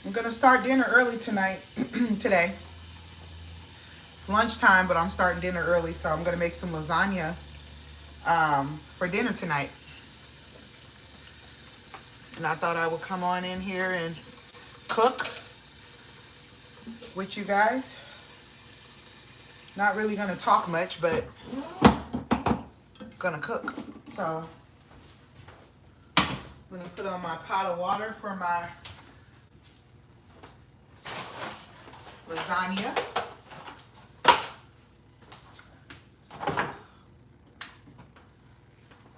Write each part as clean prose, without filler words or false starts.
I'm gonna start dinner early tonight. Today. It's lunchtime, but I'm starting dinner early, so I'm gonna make some lasagna for dinner tonight. And I thought I would come on in here and cook with you guys. Not really gonna talk much, but gonna cook. So I'm gonna put on my pot of water for my lasagna.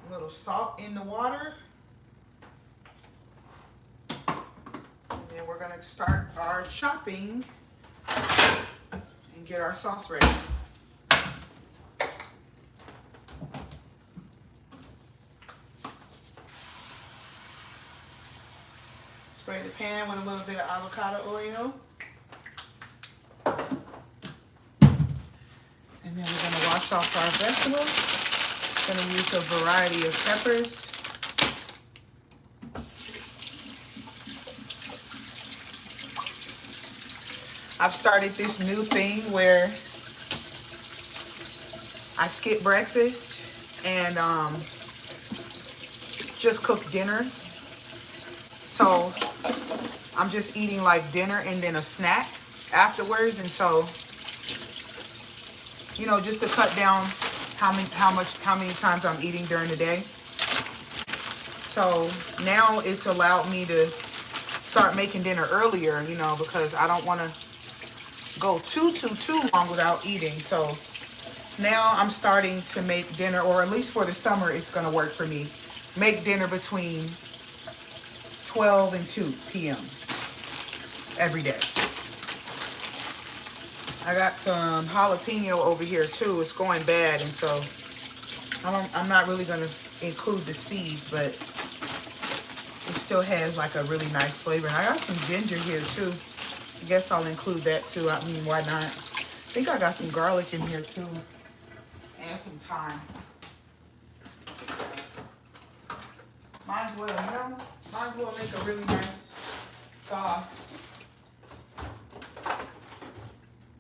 A little salt in the water. And then we're gonna start our chopping and get our sauce ready. Spray the pan with a little bit of avocado oil. And then we're going to wash off our vegetables. Going to use a variety of peppers. I've started this new thing where I skip breakfast and just cook dinner. So I'm just eating like dinner and then a snack afterwards. And so, you know, just to cut down how many times I'm eating during the day. So now it's allowed me to start making dinner earlier, you know, because I don't want to go too long without eating. So now I'm starting to make dinner, or at least for the summer, it's going to work for me. Make dinner between 12 and 2 p.m. every day. I got some jalapeno over here too. It's going bad, and so I'm not really going to include the seeds, but it still has like a really nice flavor. And I got some ginger here too. I guess I'll include that too. I mean, why not? I think I got some garlic in here too. And some thyme. Might as well, you know? Might as well make a really nice sauce.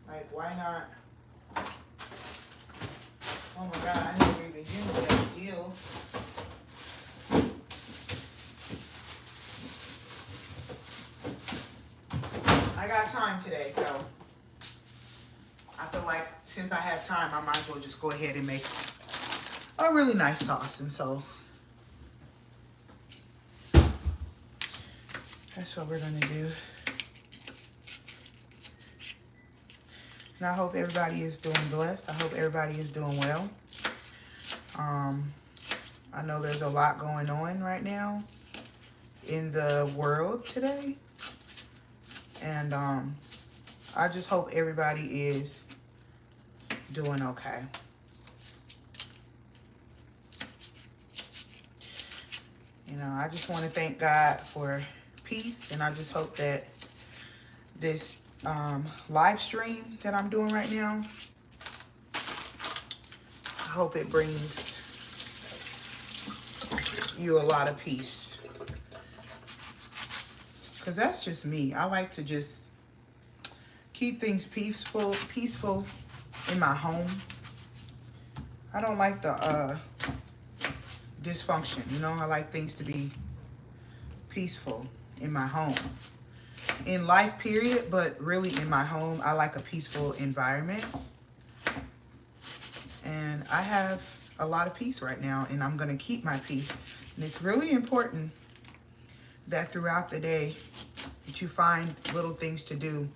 Like, why not? Oh my God, I never even used that deal. I got time today, so I feel like since I have time, I might as well just go ahead and make a really nice sauce. And so that's what we're gonna do. And I hope everybody is doing blessed. I hope everybody is doing well. I know there's a lot going on right now in the world today. And I just hope everybody is doing okay. You know, I just want to thank God for peace, and I just hope that this live stream that I'm doing right now, I hope it brings you a lot of peace. Because that's just me. I like to just keep things peaceful in my home. I don't like the dysfunction, you know. I like things to be peaceful in my home. In life, period, but really in my home, I like a peaceful environment. And I have a lot of peace right now, and I'm going to keep my peace. And it's really important that throughout the day that you find little things to do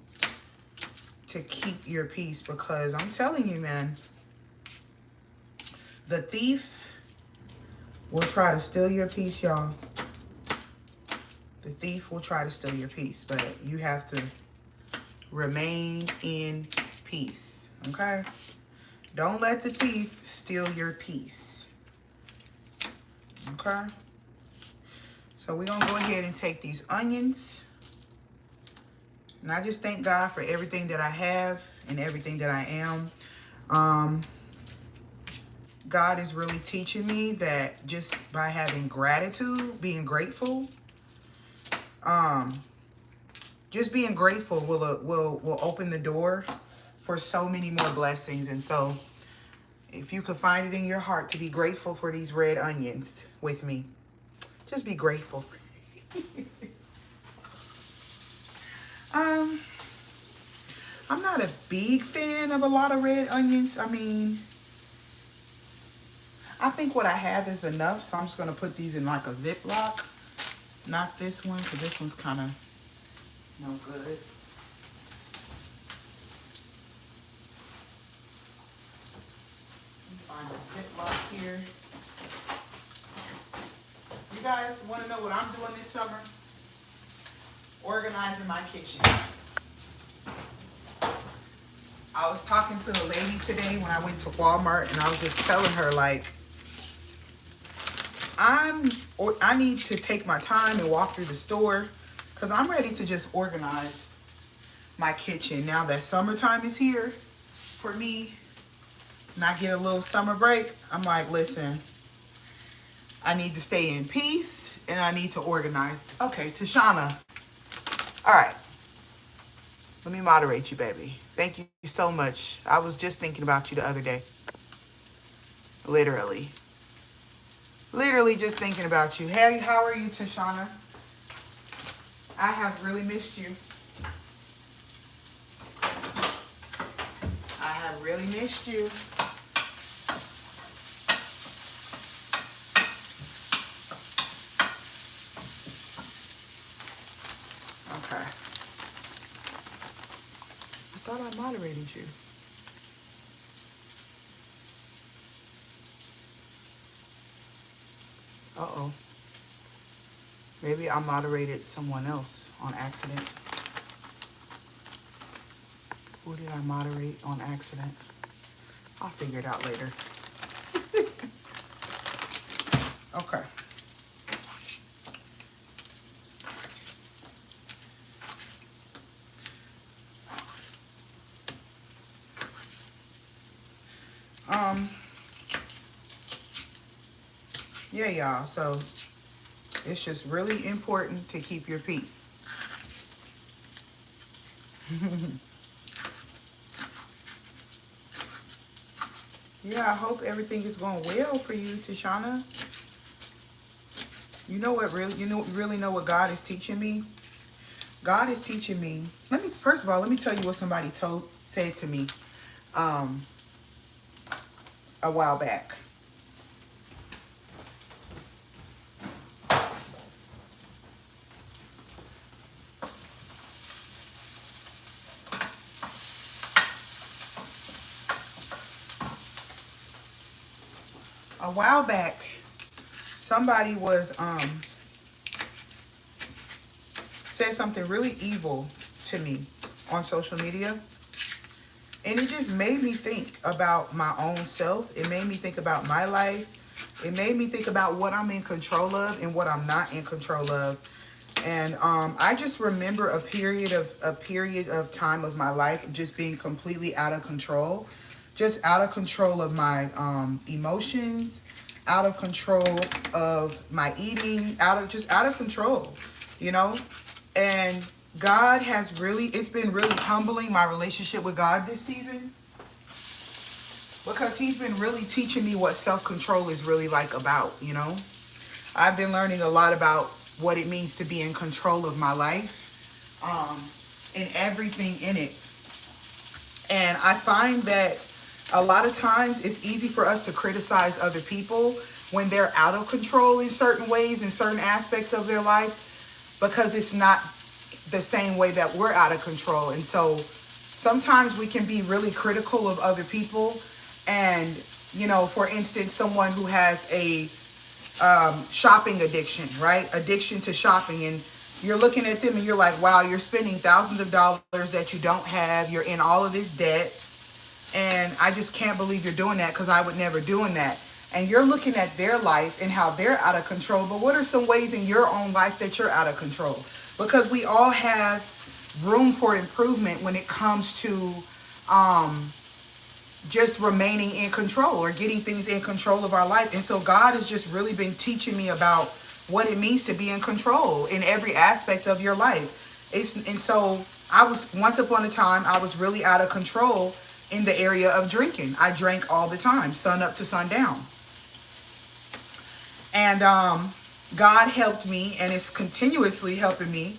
to keep your peace, because I'm telling you, man, the thief will try to steal your peace, y'all. The thief will try to steal your peace, but you have to remain in peace, okay? Don't let the thief steal your peace, okay? So we're going to go ahead and take these onions. And I just thank God for everything that I have and everything that I am. God is really teaching me that just by having gratitude, being grateful, just being grateful will open the door for so many more blessings. And so if you could find it in your heart to be grateful for these red onions with me, just be grateful. I'm not a big fan of a lot of red onions. I mean, I think what I have is enough, so I'm just going to put these in like a Ziploc. Not this one, because this one's kind of no good. Find a Ziploc here. You guys want to know what I'm doing this summer? Organizing my kitchen. I was talking to the lady today when I went to Walmart, and I was just telling her, like, I need to take my time and walk through the store, because I'm ready to just organize my kitchen now that summertime is here for me, and I get a little summer break. I'm like, listen, I need to stay in peace, and I need to organize. Okay, Tashana. All right. Let me moderate you, baby. Thank you so much. I was just thinking about you the other day. Literally. Literally just thinking about you. Hey, how are you, Tashana? I have really missed you. I have really missed you. thought I moderated you. Uh-oh. Maybe I moderated someone else on accident. Who did I moderate on accident? I'll figure it out later. Okay. Yeah, y'all. So it's just really important to keep your peace. Yeah, I hope everything is going well for you, Tashana. You know what really know what God is teaching me? God is teaching me. First of all, let me tell you what somebody said to me a while back. A while back, somebody was said something really evil to me on social media, and it just made me think about my own self. It made me think about my life. It made me think about what I'm in control of and what I'm not in control of. And I just remember a period of time of my life just being completely out of control. Just out of control of my emotions, out of control of my eating, out of control, you know? And God has it's been really humbling, my relationship with God this season, because he's been really teaching me what self-control is really like about, you know? I've been learning a lot about what it means to be in control of my life, and everything in it. And I find that a lot of times it's easy for us to criticize other people when they're out of control in certain ways, in certain aspects of their life, because it's not the same way that we're out of control. And so sometimes we can be really critical of other people. And, you know, for instance, someone who has a shopping addiction, right? Addiction to shopping. And you're looking at them and you're like, wow, you're spending thousands of dollars that you don't have. You're in all of this debt. And I just can't believe you're doing that, because I would never doing that. And you're looking at their life and how they're out of control. But what are some ways in your own life that you're out of control? Because we all have room for improvement when it comes to just remaining in control or getting things in control of our life. And so God has just really been teaching me about what it means to be in control in every aspect of your life. And so once upon a time, I was really out of control in the area of drinking. I drank all the time, sun up to sundown. And God helped me, and is continuously helping me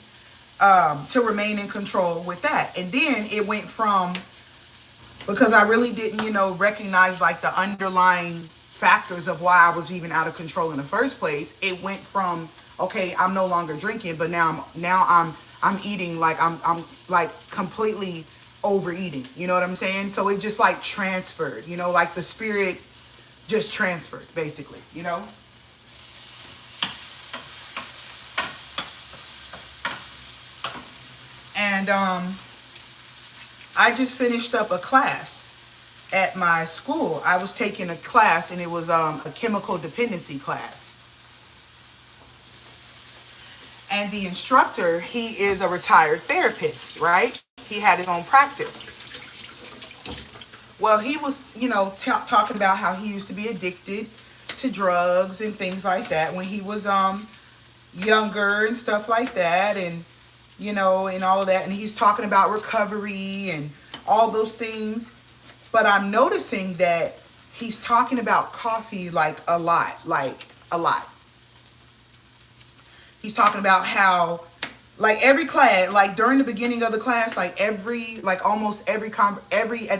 to remain in control with that. And then it went from, because I really didn't, you know, recognize like the underlying factors of why I was even out of control in the first place. It went from, okay, I'm no longer drinking, but now I'm eating like I'm like completely overeating. You know what I'm saying? So it just like transferred, you know, like the spirit just transferred basically, you know? And I just finished up a class at my school. I was taking a class, and it was a chemical dependency class. And the instructor, he is a retired therapist, right? He had his own practice. Well, he was, you know, talking about how he used to be addicted to drugs and things like that when he was younger and stuff like that, and, you know, and all of that. And he's talking about recovery and all those things. But I'm noticing that he's talking about coffee like a lot. He's talking about how, like every class, like during the beginning of the class, at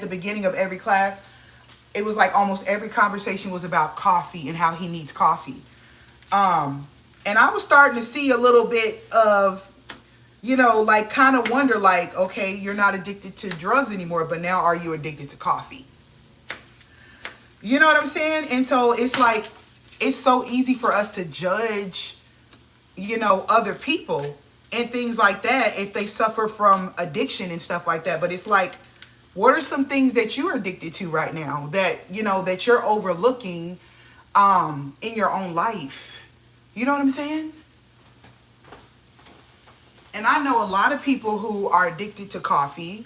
the beginning of every class, it was like almost every conversation was about coffee and how he needs coffee. And I was starting to see a little bit of you know, like kind of wonder like, okay, you're not addicted to drugs anymore, but now are you addicted to coffee? You know what I'm saying? And so it's like, it's so easy for us to judge, you know, other people and things like that if they suffer from addiction and stuff like that. But it's like, what are some things that you're addicted to right now that, you know, that you're overlooking in your own life? You know what I'm saying? And I know a lot of people who are addicted to coffee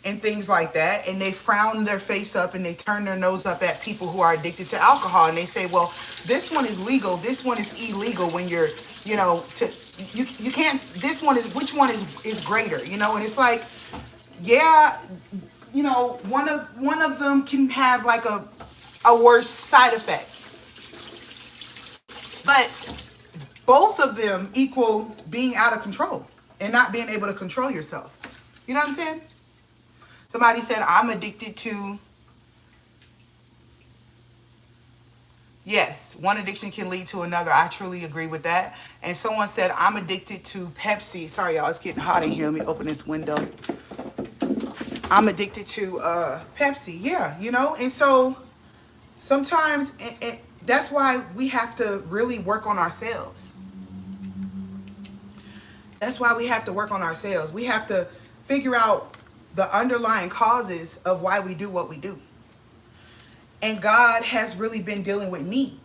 and things like that, and they frown their face up and they turn their nose up at people who are addicted to alcohol, and they say, well, this one is legal, this one is illegal. When you're, you know, you can't, this one is, which one is greater, you know? And it's like, yeah, you know, one of them can have like a worse side effect, but both of them equal being out of control and not being able to control yourself. You know what I'm saying? Somebody said, I'm addicted to, yes, one addiction can lead to another. I truly agree with that. And someone said, I'm addicted to Pepsi. Sorry, y'all, it's getting hot in here. Let me open this window. I'm addicted to Pepsi. Yeah, you know, and so sometimes that's why we have to really work on ourselves. That's why we have to work on ourselves. We have to figure out the underlying causes of why we do what we do. And God has really been dealing with me.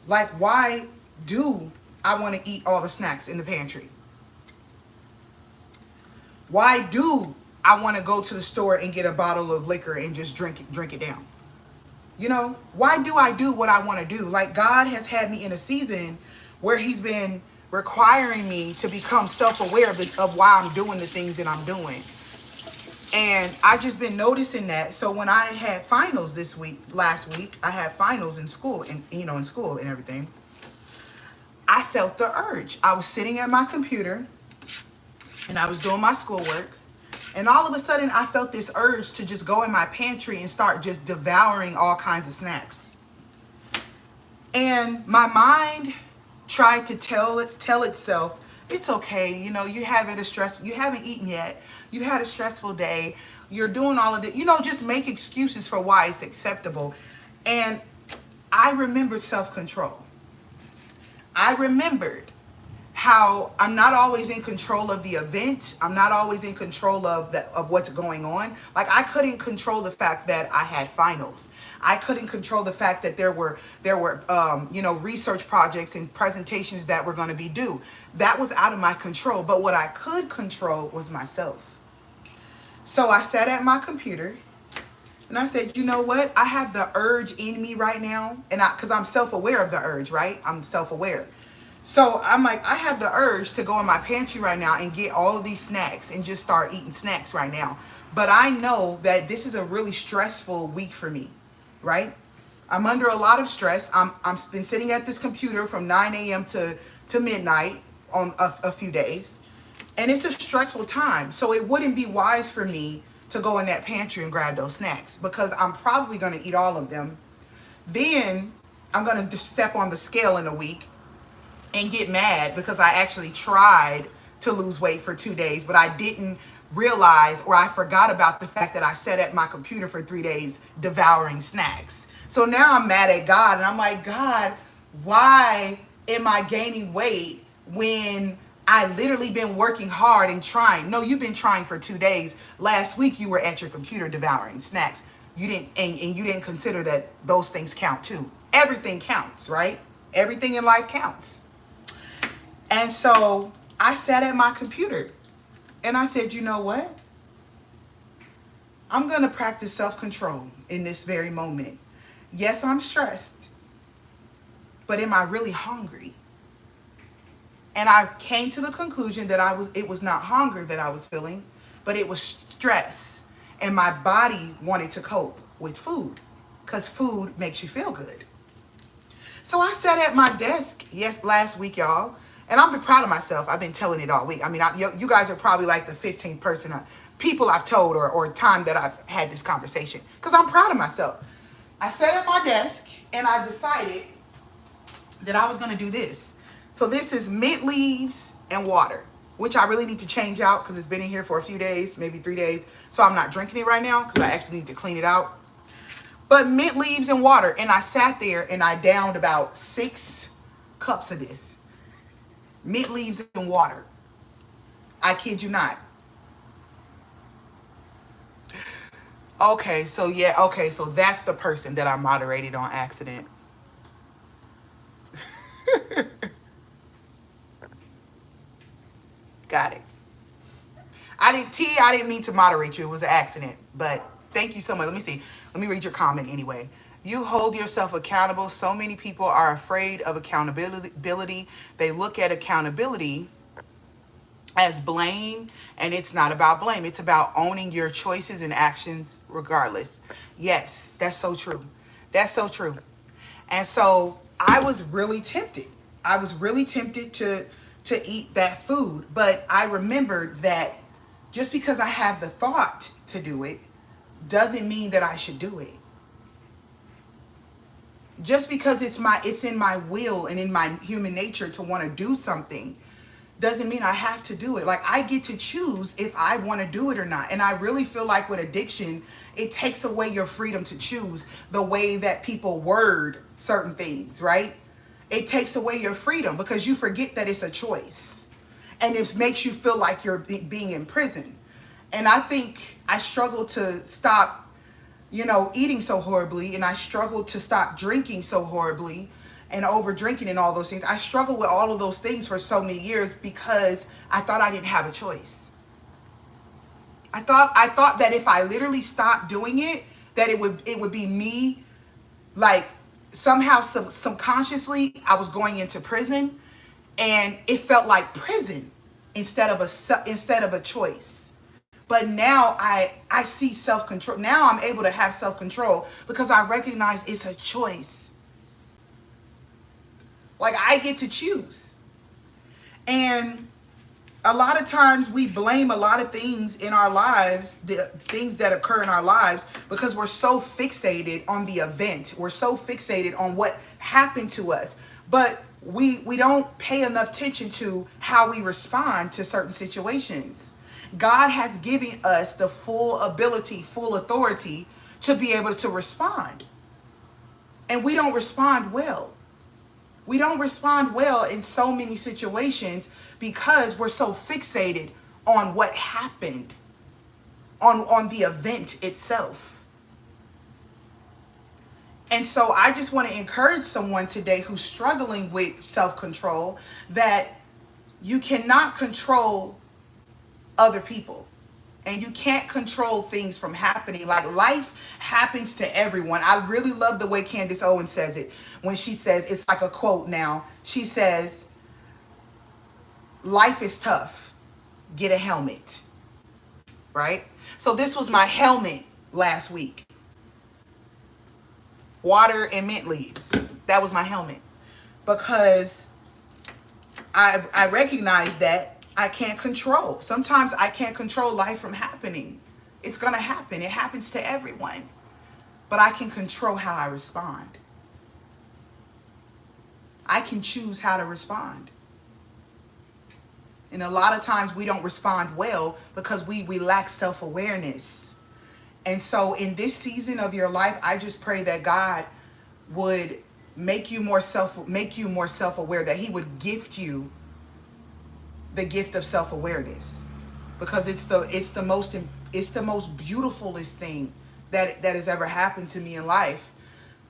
Like, why do I want to eat all the snacks in the pantry? Why do I want to go to the store and get a bottle of liquor and just drink it down? You know, why do I do what I want to do? Like, God has had me in a season where he's been requiring me to become self-aware of why I'm doing the things that I'm doing. And I just been noticing that. So when I had finals last week, I had finals in school and, you know, in school and everything. I felt the urge. I was sitting at my computer and I was doing my schoolwork. And all of a sudden I felt this urge to just go in my pantry and start just devouring all kinds of snacks. And my mind tried to tell itself, it's okay, you know, you haven't eaten yet, you had a stressful day, you're doing all of it, you know, just make excuses for why it's acceptable. And I remembered self-control. I remembered how I'm not always in control of the event. I'm not always in control of what's going on. Like, I couldn't control the fact that I had finals. I couldn't control the fact that there were you know, research projects and presentations that were going to be due. That was out of my control. But what I could control was myself. So I sat at my computer and I said, you know what? I have the urge in me right now. And because I'm self-aware of the urge, right? I'm self-aware. So I'm like, I have the urge to go in my pantry right now and get all of these snacks and just start eating snacks right now. But I know that this is a really stressful week for me, right? I'm under a lot of stress. I'm been sitting at this computer from 9 a.m. to midnight on a few days. And it's a stressful time. So it wouldn't be wise for me to go in that pantry and grab those snacks because I'm probably going to eat all of them. Then I'm going to step on the scale in a week and get mad because I actually tried to lose weight for 2 days, but I didn't realize, or I forgot about the fact that I sat at my computer for 3 days devouring snacks. So now I'm mad at God and I'm like, God, why am I gaining weight when I literally been working hard and trying? No, you've been trying for 2 days. Last week you were at your computer devouring snacks. You didn't, and you didn't consider that those things count too. Everything counts, right? Everything in life counts. And so I sat at my computer and I said, you know what? I'm going to practice self-control in this very moment. Yes, I'm stressed, but am I really hungry? And I came to the conclusion that it was not hunger that I was feeling, but it was stress. And my body wanted to cope with food because food makes you feel good. So I sat at my desk, last week, y'all. And I've been proud of myself. I've been telling it all week. I mean, you guys are probably like the 15th person, people I've told or time that I've had this conversation. Because I'm proud of myself. I sat at my desk and I decided that I was going to do this. So this is mint leaves and water. which I really need to change out because it's been in here for a few days, maybe 3 days. So I'm not drinking it right now because I actually need to clean it out. But mint leaves and water. And I sat there and I downed about 6 cups of this. Mint leaves and water. I kid you not. Okay, so yeah, okay, so that's the person that I moderated on accident. Got it. I didn't mean to moderate you. It was an accident. But thank you so much. Let me see. Let me read your comment anyway. You hold yourself accountable. So many people are afraid of accountability. They look at accountability as blame, and it's not about blame. It's about owning your choices and actions regardless. Yes, that's so true. That's so true. And so I was really tempted. I was really tempted to eat that food. But I remembered that just because I have the thought to do it doesn't mean that I should do it. Just because it's in my will and in my human nature to want to do something doesn't mean I have to do it. Like, I get to choose if I want to do it or not. And I really feel like with addiction, it takes away your freedom to choose the way that people word certain things, right? It takes away your freedom because you forget that it's a choice. And it makes you feel like you're being in prison. And I think I struggled to stop, eating so horribly. And I struggled to stop drinking so horribly and over drinking and all those things. I struggled with all of those things for so many years because I thought I didn't have a choice. I thought that if I literally stopped doing it, that it would be me, like somehow subconsciously I was going into prison, and it felt like prison instead of a choice. But now I see self-control. Now I'm able to have self-control because I recognize it's a choice. Like, I get to choose. And a lot of times we blame a lot of things in our lives, the things that occur in our lives, because we're so fixated on the event. We're so fixated on what happened to us. But we don't pay enough attention to how we respond to certain situations. God has given us the full ability, full authority to be able to respond. And we don't respond well. We don't respond well in so many situations because we're so fixated on what happened, on the event itself. And so I just want to encourage someone today who's struggling with self-control that you cannot control other people. And you can't control things from happening. Like, life happens to everyone. I really love the way Candace Owens says it. When she says, it's like a quote now. She says, life is tough. Get a helmet. Right? So this was my helmet last week. Water and mint leaves. That was my helmet. Because I recognize that I can't control. Sometimes I can't control life from happening. It's going to happen. It happens to everyone. But I can control how I respond. I can choose how to respond. And a lot of times we don't respond well because we lack self-awareness. And so in this season of your life, I just pray that God would make you more self-aware, that he would gift you the gift of self-awareness, because it's the most beautifulest thing that has ever happened to me in life.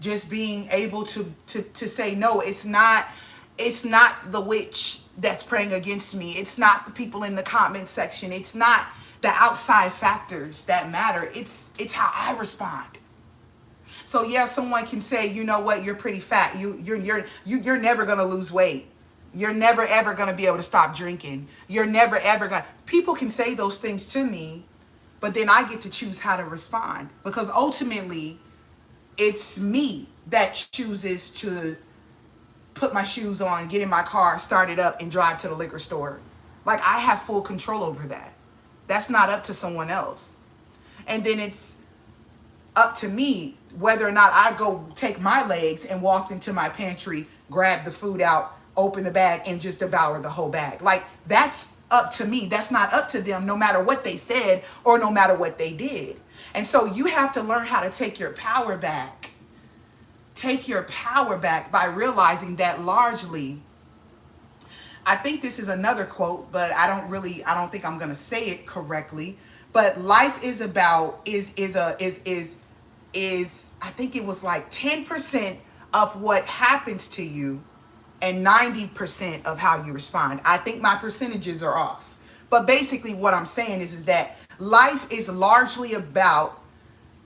Just being able to say, no, it's not the witch that's praying against me. It's not the people in the comment section. It's not the outside factors that matter. It's how I respond. So yeah, someone can say, you know what, you're pretty fat. You're never gonna lose weight. You're never, ever going to be able to stop drinking. You're never, ever going to... People can say those things to me, but then I get to choose how to respond. Because ultimately, it's me that chooses to put my shoes on, get in my car, start it up, and drive to the liquor store. Like, I have full control over that. That's not up to someone else. And then it's up to me whether or not I go take my legs and walk into my pantry, grab the food out, open the bag, and just devour the whole bag. Like, that's up to me. That's not up to them, no matter what they said or no matter what they did. And so you have to learn how to take your power back. Take your power back by realizing that largely, I think this is another quote, but I don't think I'm going to say it correctly. But life is about, I think it was like 10% of what happens to you and 90% of how you respond. I think my percentages are off. But basically what I'm saying is that life is largely about,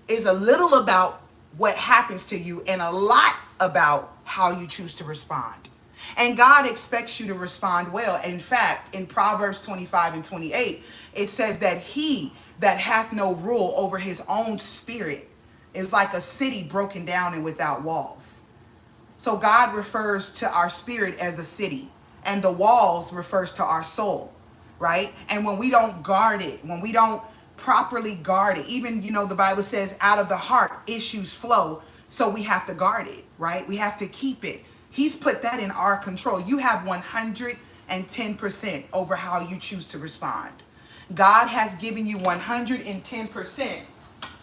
is a little about what happens to you and a lot about how you choose to respond. And God expects you to respond well. In fact, in Proverbs 25:28, it says that he that hath no rule over his own spirit is like a city broken down and without walls. So God refers to our spirit as a city, and the walls refers to our soul, right? And when we don't guard it, when we don't properly guard it, even, you know, the Bible says out of the heart issues flow. So we have to guard it, right? We have to keep it. He's put that in our control. You have 110% over how you choose to respond. God has given you 110%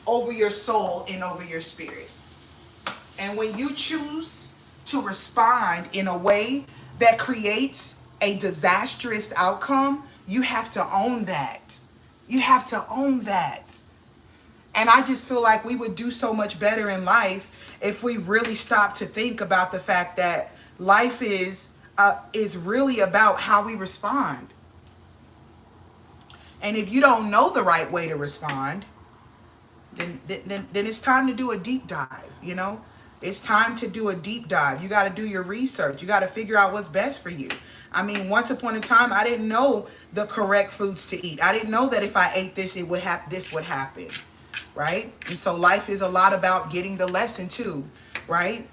over your soul and over your spirit. And when you choose to respond in a way that creates a disastrous outcome, you have to own that. You have to own that. And I just feel like we would do so much better in life if we really stop to think about the fact that life is really about how we respond. And if you don't know the right way to respond, then it's time to do a deep dive, you know? It's time to do a deep dive. You got to do your research. You got to figure out what's best for you. I mean, once upon a time, I didn't know the correct foods to eat. I didn't know that if I ate this, this would happen, right? And so life is a lot about getting the lesson too, right?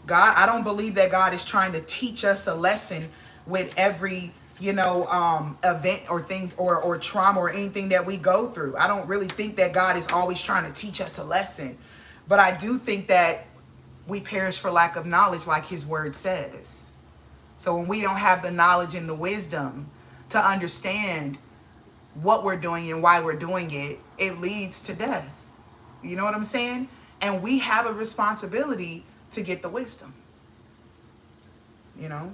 God, I don't believe that God is trying to teach us a lesson with every, you know, event or thing or trauma or anything that we go through. I don't really think that God is always trying to teach us a lesson. But I do think that we perish for lack of knowledge, like his word says. So when we don't have the knowledge and the wisdom to understand what we're doing and why we're doing it, it leads to death. You know what I'm saying? And we have a responsibility to get the wisdom. You know?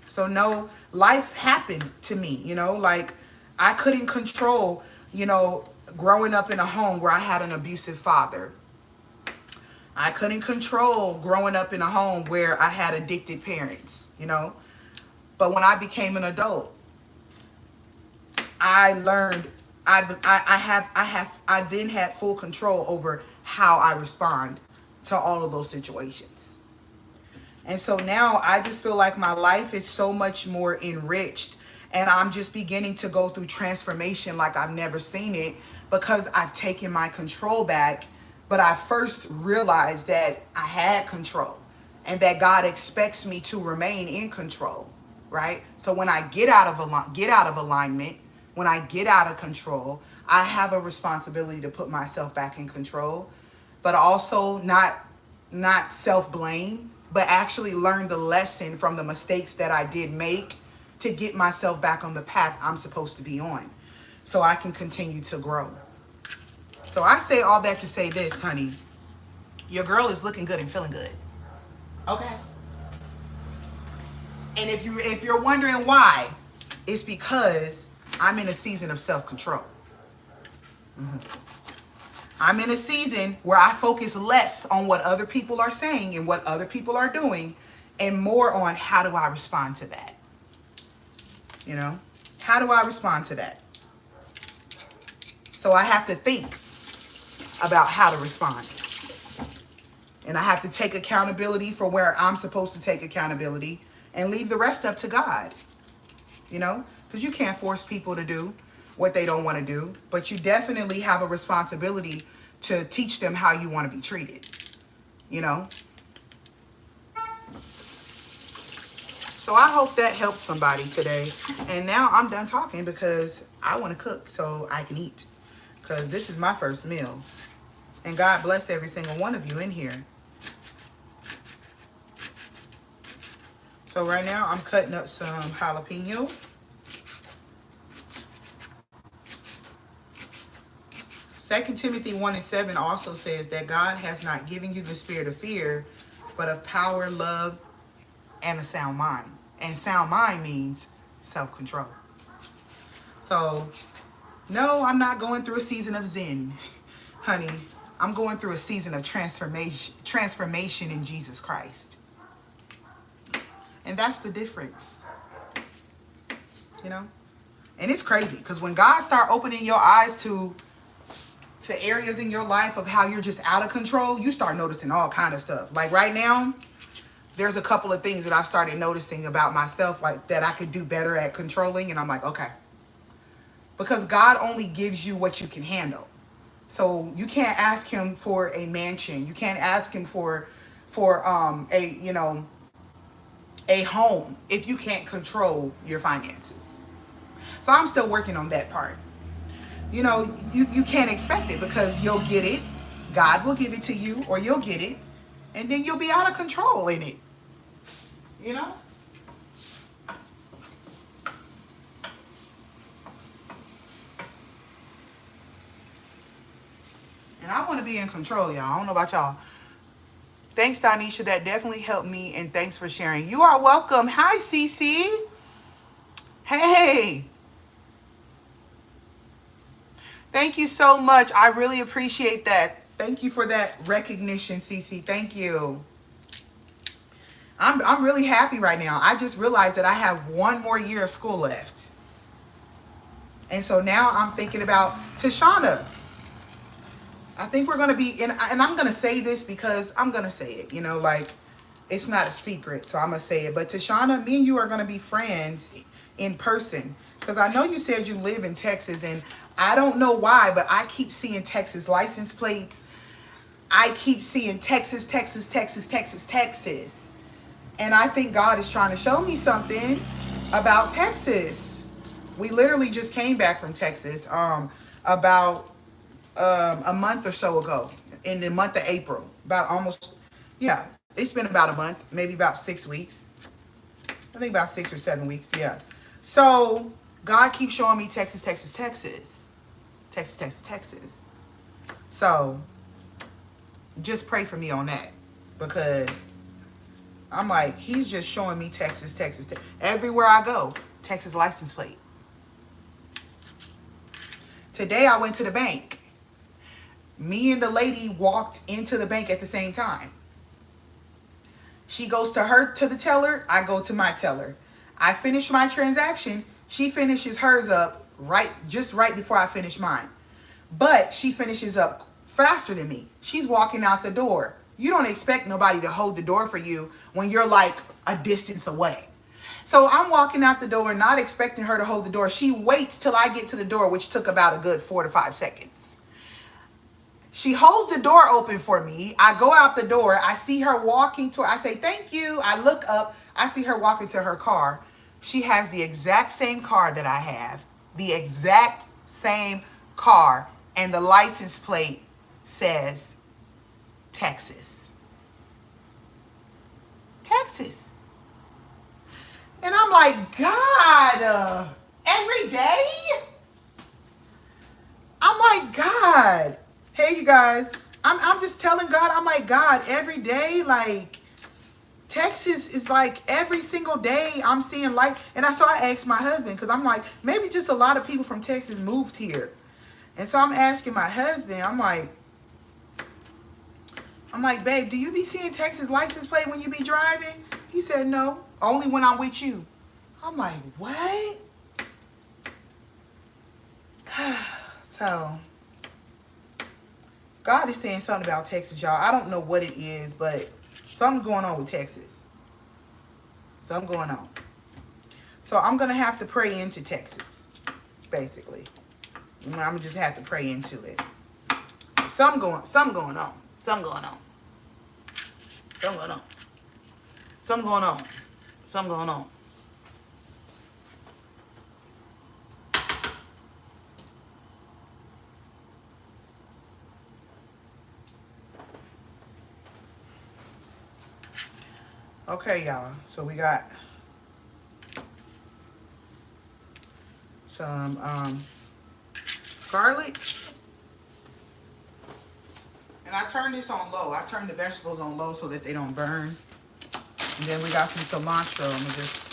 So no, life happened to me, you know, like I couldn't control, you know, growing up in a home where I had an abusive father. I couldn't control growing up in a home where I had addicted parents, you know. But when I became an adult, I learned, I then had full control over how I respond to all of those situations. And so now I just feel like my life is so much more enriched, and I'm just beginning to go through transformation like I've never seen it, because I've taken my control back. But I first realized that I had control and that God expects me to remain in control, right? So when I get out of alignment, when I get out of control, I have a responsibility to put myself back in control, but also not self-blame, but actually learn the lesson from the mistakes that I did make to get myself back on the path I'm supposed to be on so I can continue to grow. So I say all that to say this, honey. Your girl is looking good and feeling good. Okay? And if you're wondering why, it's because I'm in a season of self-control. I'm in a season where I focus less on what other people are saying and what other people are doing, and more on how do I respond to that. You know? How do I respond to that? So I have to think about how to respond. And I have to take accountability for where I'm supposed to take accountability and leave the rest up to God. You know? Because you can't force people to do what they don't want to do. But you definitely have a responsibility to teach them how you want to be treated. You know? So I hope that helped somebody today. And now I'm done talking because I want to cook so I can eat. Because this is my first meal. And God bless every single one of you in here. So right now I'm cutting up some jalapeno. 2 Timothy 1:7 also says that God has not given you the spirit of fear, but of power, love, and a sound mind. And sound mind means self-control. So, no, I'm not going through a season of Zen, honey. I'm going through a season of transformation in Jesus Christ. And that's the difference. You know? And it's crazy because when God start opening your eyes to areas in your life of how you're just out of control, you start noticing all kind of stuff. Like right now, there's a couple of things that I've started noticing about myself, like that I could do better at controlling. And I'm like, okay. Because God only gives you what you can handle. So you can't ask him for a mansion. You can't ask him for a home if you can't control your finances. So I'm still working on that part. You know, you can't expect it because you'll get it. God will give it to you, or you'll get it, and then you'll be out of control in it. You know? And I want to be in control, y'all. I don't know about y'all. Thanks, Donisha. That definitely helped me, and thanks for sharing. You are welcome. Hi, Cece. Hey. Thank you so much. I really appreciate that. Thank you for that recognition, Cece. Thank you. I'm really happy right now. I just realized that I have one more year of school left. And so now I'm thinking about Tashana. I think we're going to be, and I'm going to say this because I'm going to say it, you know, like it's not a secret. So I'm going to say it. But Tashana, me and you are going to be friends in person. Because I know you said you live in Texas, and I don't know why, but I keep seeing Texas license plates. I keep seeing Texas, Texas, Texas, Texas, Texas. And I think God is trying to show me something about Texas. We literally just came back from Texas about a month or so ago, in the month of April. About almost, yeah, it's been about a month, maybe about 6 weeks. I think about 6 or 7 weeks, yeah. So God keeps showing me Texas, Texas, Texas. Texas, Texas, Texas. So just pray for me on that, because I'm like, he's just showing me Texas, Texas, Texas. Everywhere I go, Texas license plate. Today I went to the bank. Me and the lady walked into the bank at the same time. She goes to the teller. I go to my teller. I finish my transaction. She finishes hers up just right before I finish mine. But she finishes up faster than me. She's walking out the door. You don't expect nobody to hold the door for you when you're like a distance away. So I'm walking out the door, not expecting her to hold the door. She waits till I get to the door, which took about a good 4 to 5 seconds. She holds the door open for me. I go out the door. I see her walking to her. I say, thank you. I look up. I see her walking to her car. She has the exact same car that I have. The exact same car. And the license plate says Texas. Texas. And I'm like, God, every day? I'm like, God. Hey, you guys, I'm just telling God, I'm like, God, every day, like, Texas is like every single day I'm seeing like, and so I asked my husband, because I'm like, maybe just a lot of people from Texas moved here. And so I'm asking my husband, I'm like, babe, do you be seeing Texas license plate when you be driving? He said, no, only when I'm with you. I'm like, what? So God is saying something about Texas, y'all. I don't know what it is, but something's going on with Texas. Something going on. So I'm going to have to pray into Texas, basically. I'm going to just have to pray into it. Something going on. Something going on. Something going on. Something going on. Something going on. Something going on. Okay, y'all. So we got some garlic. And I turn this on low. I turn the vegetables on low so that they don't burn. And then we got some cilantro. I'm gonna just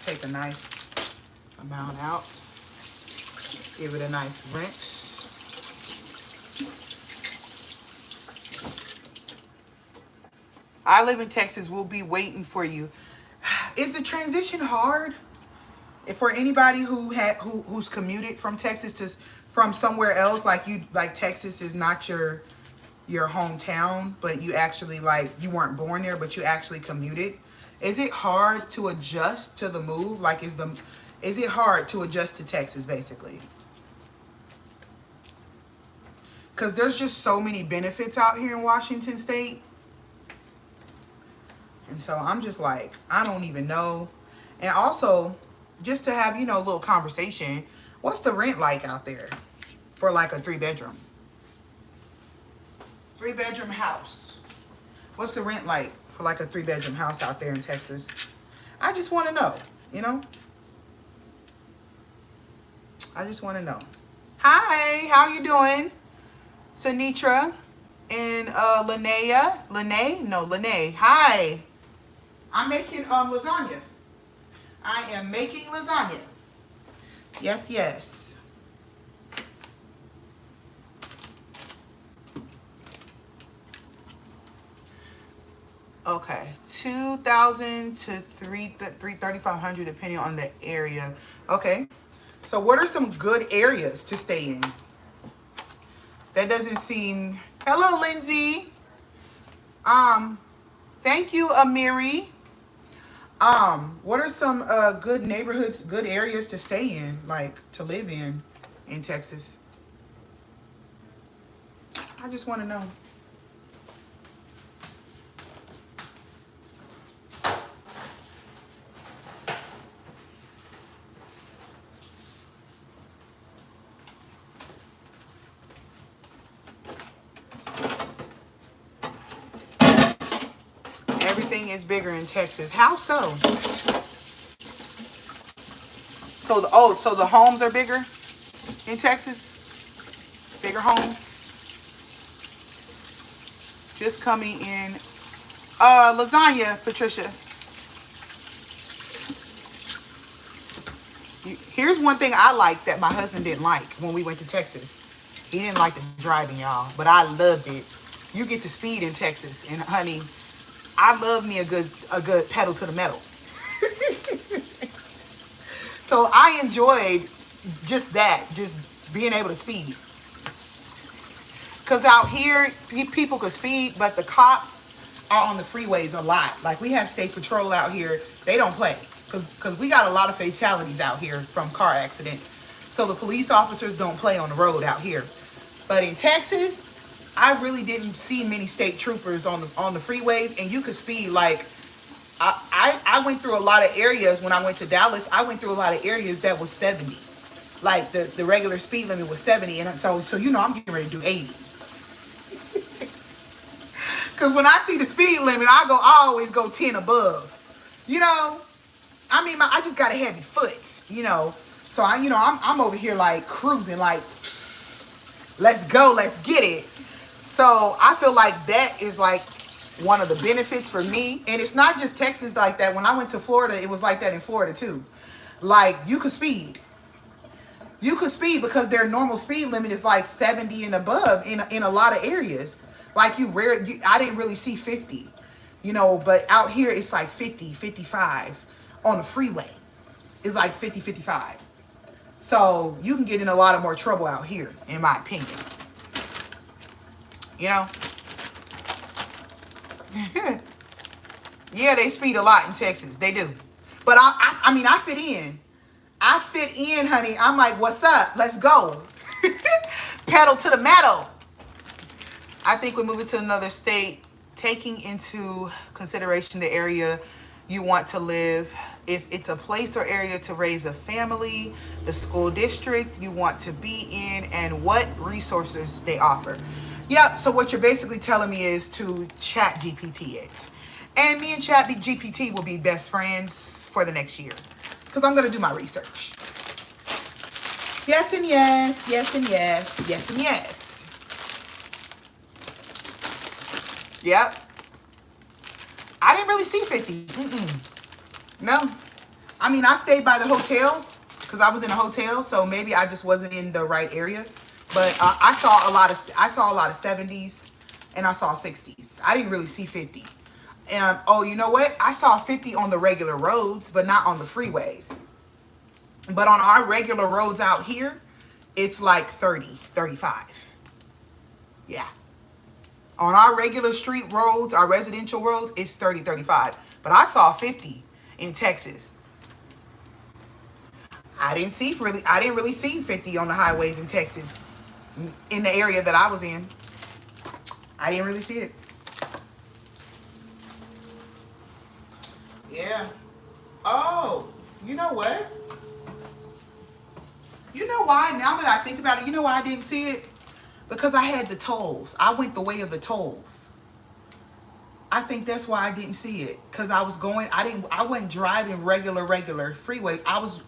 take a nice amount out. Give it a nice rinse. I live in Texas. We'll be waiting for you. Is the transition hard? If for anybody who's commuted from Texas to from somewhere else, like Texas is not your hometown, but you actually you weren't born there, but you actually commuted. Is it hard to adjust to the move? Like is it hard to adjust to Texas basically? Because there's just so many benefits out here in Washington State. And so I'm just like, I don't even know. And also, just to have, a little conversation, what's the rent like out there for like a 3-bedroom? 3-bedroom house. What's the rent like for like a 3-bedroom house out there in Texas? I just want to know, I just want to know. Hi, how you doing? Sanitra and Lene. Hi. I'm making lasagna. I am making lasagna. Yes, yes. Okay, 2,000 to 3,500 depending on the area. Okay, so what are some good areas to stay in? That doesn't seem. Hello, Lindsay. Thank you, Amiri. What are some good neighborhoods, good areas to stay in, like to live in Texas? I just want to know. Everything is bigger in Texas. How so? So the homes are bigger in Texas? Bigger homes? Just coming in. Lasagna, Patricia. Here's one thing I like that my husband didn't like when we went to Texas. He didn't like the driving, y'all, but I loved it. You get the speed in Texas, and honey, I love me a good pedal to the metal. So I enjoyed just that, just being able to speed. Because out here, people could speed, but the cops are on the freeways a lot. Like we have state patrol out here. They don't play because we got a lot of fatalities out here from car accidents. So the police officers don't play on the road out here. But in Texas, I really didn't see many state troopers on the freeways, and you could speed like I went through a lot of areas when I went to Dallas. I went through a lot of areas that was 70. Like the regular speed limit was 70, and so I'm getting ready to do 80. Cause when I see the speed limit, I always go 10 above. I mean, I just got a heavy foot. So I'm over here like cruising, like let's go, let's get it. So I feel like that is like one of the benefits for me. And it's not just Texas like that. When I went to Florida, it was like that in Florida too. Like you could speed. You could speed because their normal speed limit is like 70 and above in a lot of areas. Like I didn't really see 50, but out here it's like 50, 55 on the freeway. It's like 50, 55. So you can get in a lot of more trouble out here, in my opinion. Yeah, they speed a lot in Texas. They do. But I mean, I fit in. I fit in, honey. I'm like, what's up? Let's go. Pedal to the metal. I think we're moving to another state, taking into consideration the area you want to live, if it's a place or area to raise a family, the school district you want to be in, and what resources they offer. Yep, so what you're basically telling me is to chat GPT it. And me and chat GPT will be best friends for the next year. Because I'm going to do my research. Yes and yes, yes and yes, yes and yes. Yep. I didn't really see 50. No. I mean, I stayed by the hotels because I was in a hotel, so maybe I just wasn't in the right area. But I saw a lot of 70s and I saw 60s. I didn't really see 50. And oh, you know what? I saw 50 on the regular roads, but not on the freeways. But on our regular roads out here, it's like 30, 35. Yeah. On our regular street roads, our residential roads, it's 30, 35. But I saw 50 in Texas. I didn't really see 50 on the highways in Texas, in the area that I was in. I didn't really see it. Yeah. Oh, you know what? You know why? Now that I think about it, you know why I didn't see it? Because I had the tolls. I went the way of the tolls. I think that's why I didn't see it. Because I wasn't driving regular freeways. I was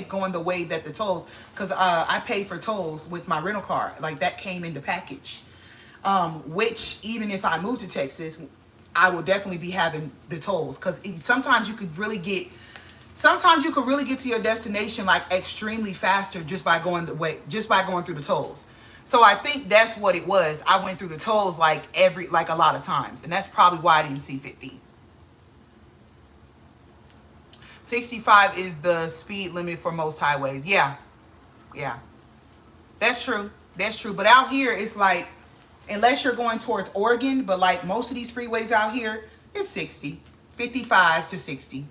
going the way that the tolls, because I paid for tolls with my rental car. Like, that came in the package. Which, even if I moved to Texas, I will definitely be having the tolls. Because sometimes you could really get to your destination like extremely faster just by going through the tolls. So I think that's what it was. I went through the tolls like a lot of times, and that's probably why I didn't see 50. 65 is the speed limit for most highways. Yeah. That's true. But out here, it's like, unless you're going towards Oregon, but like most of these freeways out here, it's 60, 55 to 60.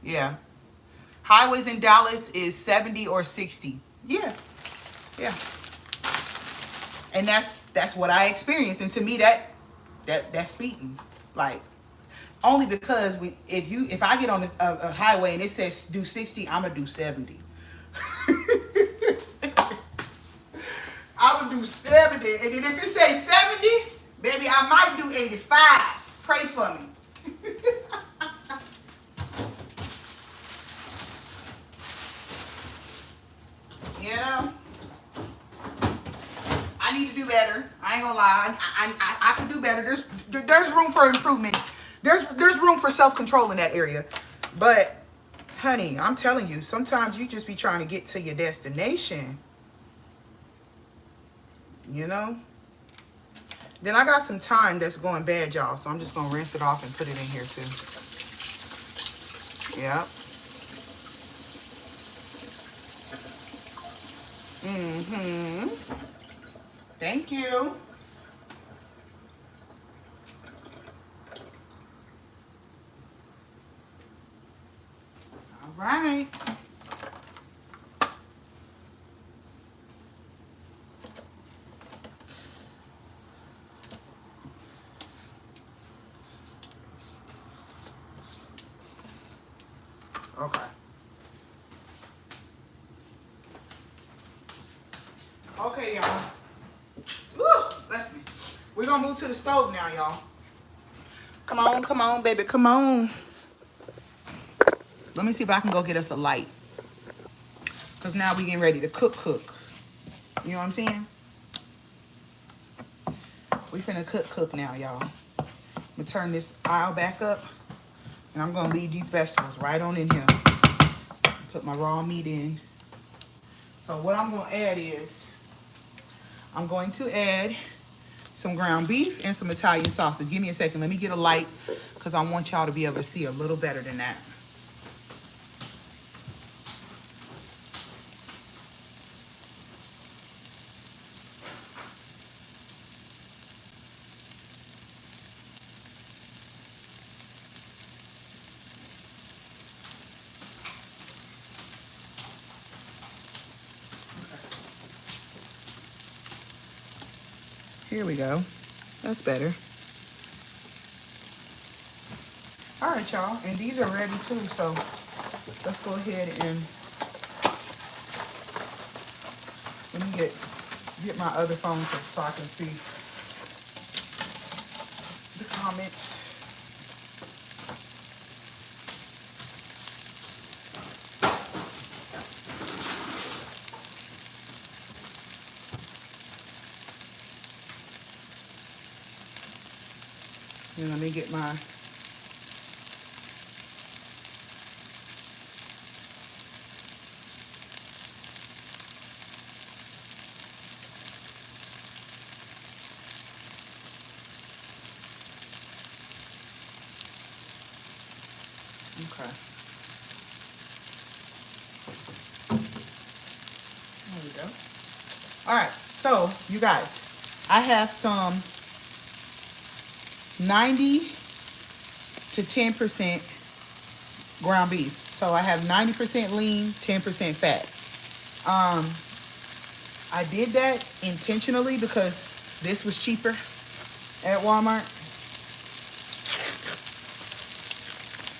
Yeah. Highways in Dallas is 70 or 60. Yeah. And that's what I experienced. And to me, that's speeding. Like, only because if I get on a highway and it says do 60, I'm gonna do 70. I would do 70, and then if it says 70, baby, I might do 85. Pray for me. You know, I need to do better. I ain't gonna lie. I can do better. There's room for improvement. There's room for self-control in that area. But, honey, I'm telling you, sometimes you just be trying to get to your destination. You know? Then I got some thyme that's going bad, y'all. So I'm just gonna rinse it off and put it in here too. Yep. Thank you. All right. Okay. Okay, y'all. Bless me. We're gonna move to the stove now, y'all. Come on, baby, come on. Let me see if I can go get us a light. Because now we getting ready to cook. You know what I'm saying? We finna cook now, y'all. I'm gonna turn this aisle back up. And I'm gonna leave these vegetables right on in here. Put my raw meat in. So what I'm gonna add is, I'm going to add some ground beef and some Italian sausage. Give me a second. Let me get a light because I want y'all to be able to see a little better than that. Here we go. That's better. All right, y'all. And these are ready too, so let's go ahead and let me get my other phone so I can see the comments. And let me get my... Okay. There we go. All right. So, you guys, I have some 90 to 10% ground beef. So I have 90% lean, 10% fat. I did that intentionally because this was cheaper at Walmart.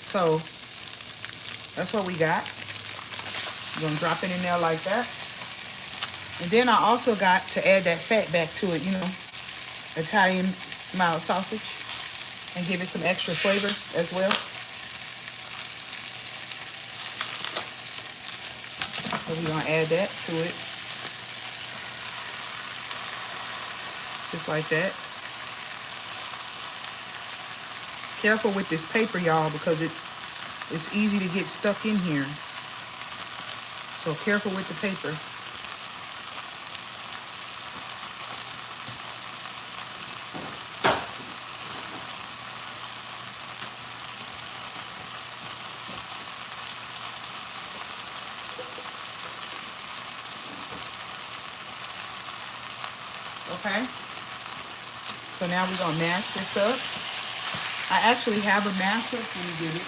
So that's what we got. I'm gonna drop it in there like that. And then I also got to add that fat back to it, you know, Italian mild sausage, and give it some extra flavor as well. So we're gonna add that to it. Just like that. Careful with this paper, y'all, because it's easy to get stuck in here. So careful with the paper. Okay. So now we're gonna mash this up. I actually have a masher. Let me get it.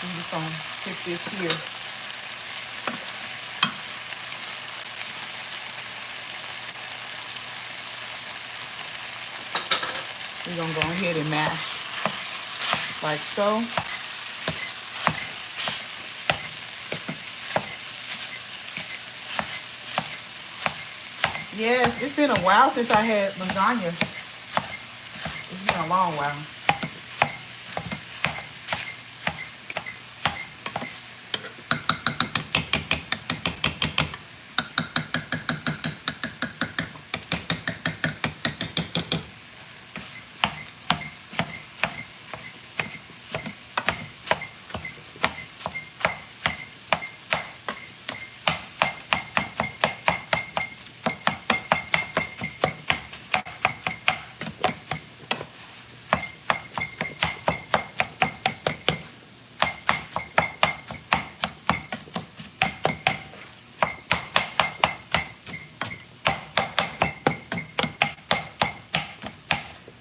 I'm just gonna put this here. We're gonna go ahead and mash like so. Yes, it's been a while since I had lasagna. It's been a long while.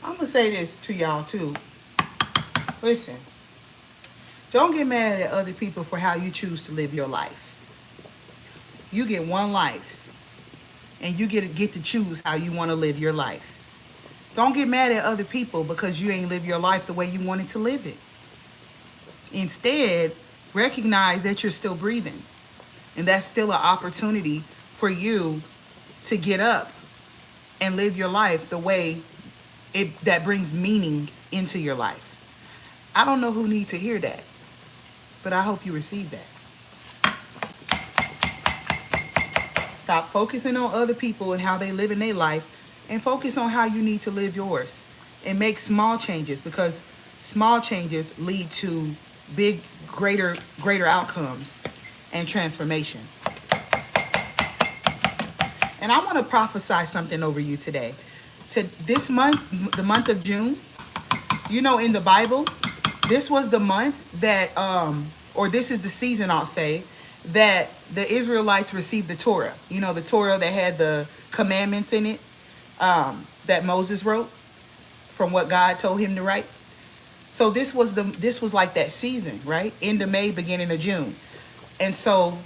I'm gonna say this to y'all too. Listen, don't get mad at other people for how you choose to live your life. You get one life, and you get to choose how you want to live your life. Don't get mad at other people because you ain't live your life the way you wanted to live it. Instead, recognize that you're still breathing, and that's still an opportunity for you to get up and live your life the way that brings meaning into your life. I don't know who needs to hear that, but I hope you receive that. Stop focusing on other people and how they live in their life, and focus on how you need to live yours. And make small changes, because small changes lead to big, greater outcomes and transformation. And I want to prophesy something over you today. To this month, the month of June, you know, in the Bible, this was the month that, or this is the season, I'll say, that the Israelites received the Torah. You know, the Torah that had the commandments in it, that Moses wrote from what God told him to write. So this was like that season, right? End of May, beginning of June. And so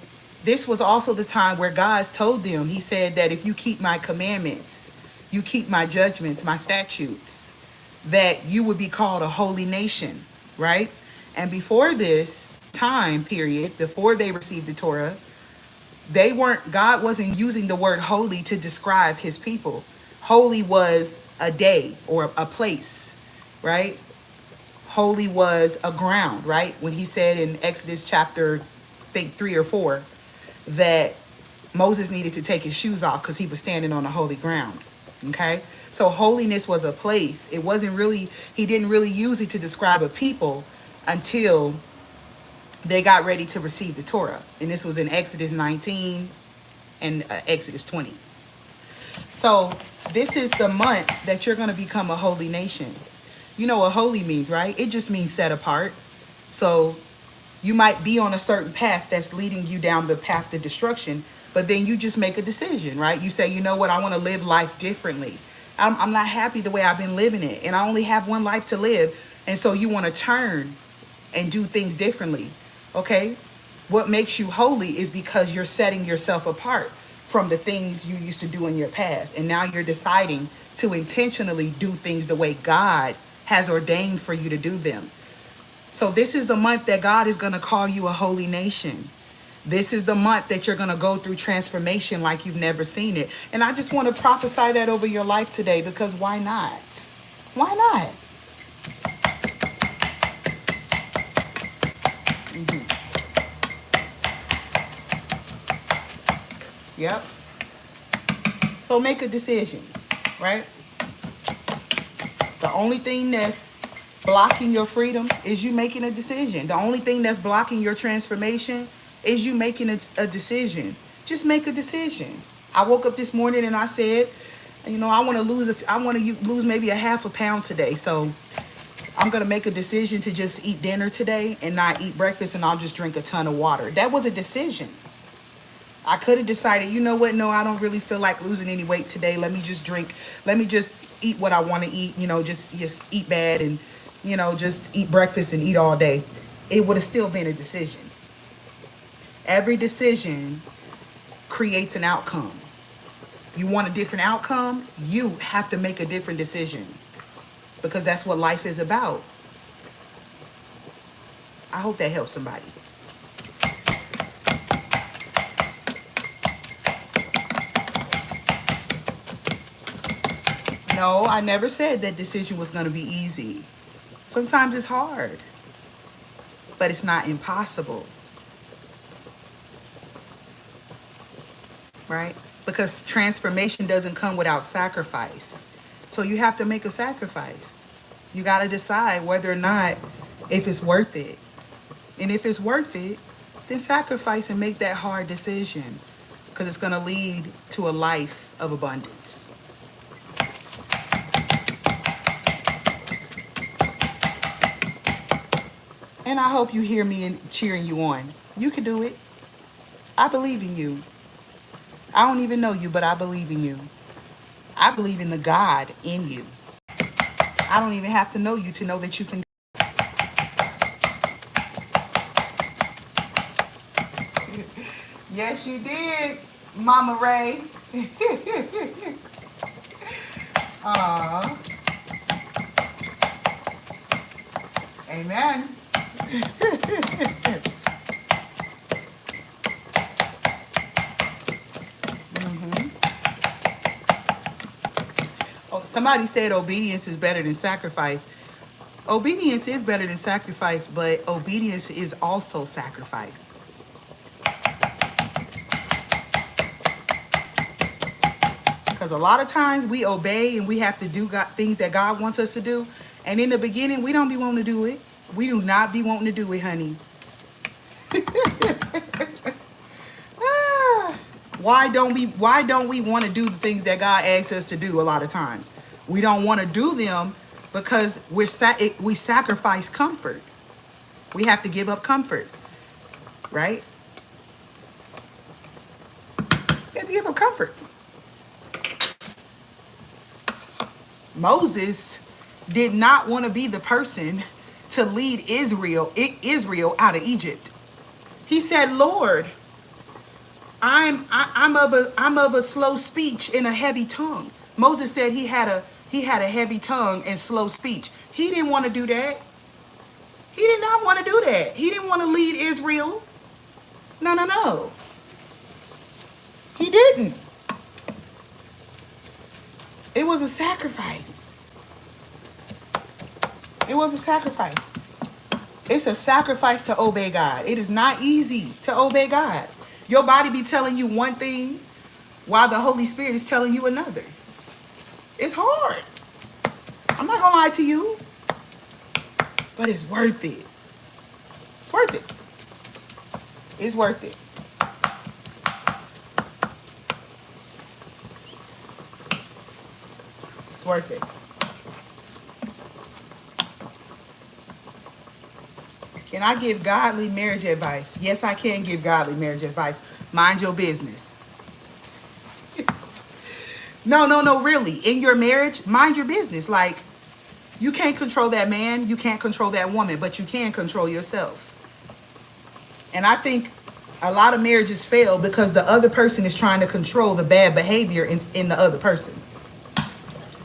this was also the time where God told them, he said that if you keep my commandments, you keep my judgments, my statutes, that you would be called a holy nation, right? And before this time period, before they received the Torah, God wasn't using the word holy to describe his people. Holy was a day or a place, right? Holy was a ground, right? When he said in Exodus chapter, I think 3 or 4, that Moses needed to take his shoes off because he was standing on a holy ground. Okay? So holiness was a place. It wasn't really, he didn't really use it to describe a people until they got ready to receive the Torah. And this was in Exodus 19 and Exodus 20. So this is the month that you're going to become a holy nation. You know what holy means, right? It just means set apart. So you might be on a certain path that's leading you down the path to destruction, but then you just make a decision, right? You say, you know what, I want to live life differently. I'm not happy the way I've been living it, and I only have one life to live. And so you want to turn and do things differently, okay? What makes you holy is because you're setting yourself apart from the things you used to do in your past. And now you're deciding to intentionally do things the way God has ordained for you to do them. So this is the month that God is going to call you a holy nation. This is the month that you're going to go through transformation like you've never seen it. And I just want to prophesy that over your life today, because why not? Why not? Yep. So make a decision, right? The only thing that's blocking your freedom is you making a decision. The only thing that's blocking your transformation is you making a decision. Just make a decision. I woke up this morning and I said, you know, I want to lose maybe a half a pound today. So I'm going to make a decision to just eat dinner today and not eat breakfast, and I'll just drink a ton of water. That was a decision. I could have decided, you know what, no, I don't really feel like losing any weight today. Let me just eat what I want to eat, you know, just eat bad and, you know, just eat breakfast and eat all day. It would have still been a decision. Every decision creates an outcome. You want a different outcome? You have to make a different decision, because that's what life is about. I hope that helps somebody. No, I never said that decision was going to be easy. Sometimes it's hard, but it's not impossible. Right? Because transformation doesn't come without sacrifice. So you have to make a sacrifice. You got to decide whether or not, if it's worth it. And if it's worth it, then sacrifice and make that hard decision, because it's going to lead to a life of abundance. And I hope you hear me and cheering you on. You can do it. I believe in you. I don't even know you, but I believe in you. I believe in the God in you. I don't even have to know you to know that you can. Yes, you did, Mama Ray. Aww. Amen. Oh, somebody said obedience is better than sacrifice. Obedience is better than sacrifice, but obedience is also sacrifice. Because a lot of times we obey and we have to do things that God wants us to do. And in the beginning, we don't be wanting to do it. We do not be wanting to do it, honey. Why don't we want to do the things that God asks us to do a lot of times? We don't want to do them because we sacrifice comfort. We have to give up comfort, right? You have to give up comfort. Moses did not want to be the person to lead Israel out of Egypt. He said, Lord, I'm of a slow speech and a heavy tongue. Moses said he had a heavy tongue and slow speech. He didn't want to do that. He did not want to do that. He didn't want to lead Israel. No. He didn't. It was a sacrifice. It was a sacrifice. It's a sacrifice to obey God. It is not easy to obey God. Your body be telling you one thing while the Holy Spirit is telling you another. It's hard. I'm not gonna lie to you, but it's worth it. It's worth it. It's worth it. It's worth it. Can I give godly marriage advice? Yes, I can give godly marriage advice. Mind your business. No, really. In your marriage, mind your business. Like, you can't control that man, you can't control that woman, but you can control yourself. And I think a lot of marriages fail because the other person is trying to control the bad behavior in the other person.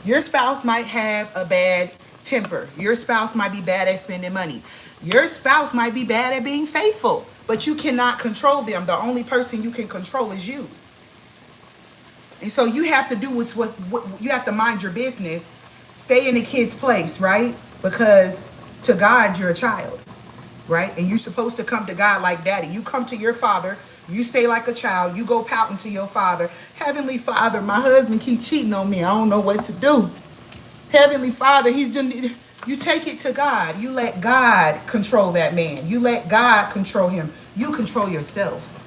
Your spouse might have a bad temper. Your spouse might be bad at spending money. Your spouse might be bad at being faithful, but you cannot control them. The only person you can control is you. And so you have to do what you have to mind your business. Stay in the kid's place, right? Because to God, you're a child, right? And you're supposed to come to God like daddy. You come to your father. You stay like a child. You go pouting to your father. Heavenly Father, my husband keep cheating on me. I don't know what to do. Heavenly Father, he's just... You take it to God. You let God control that man. You let God control him. You control yourself.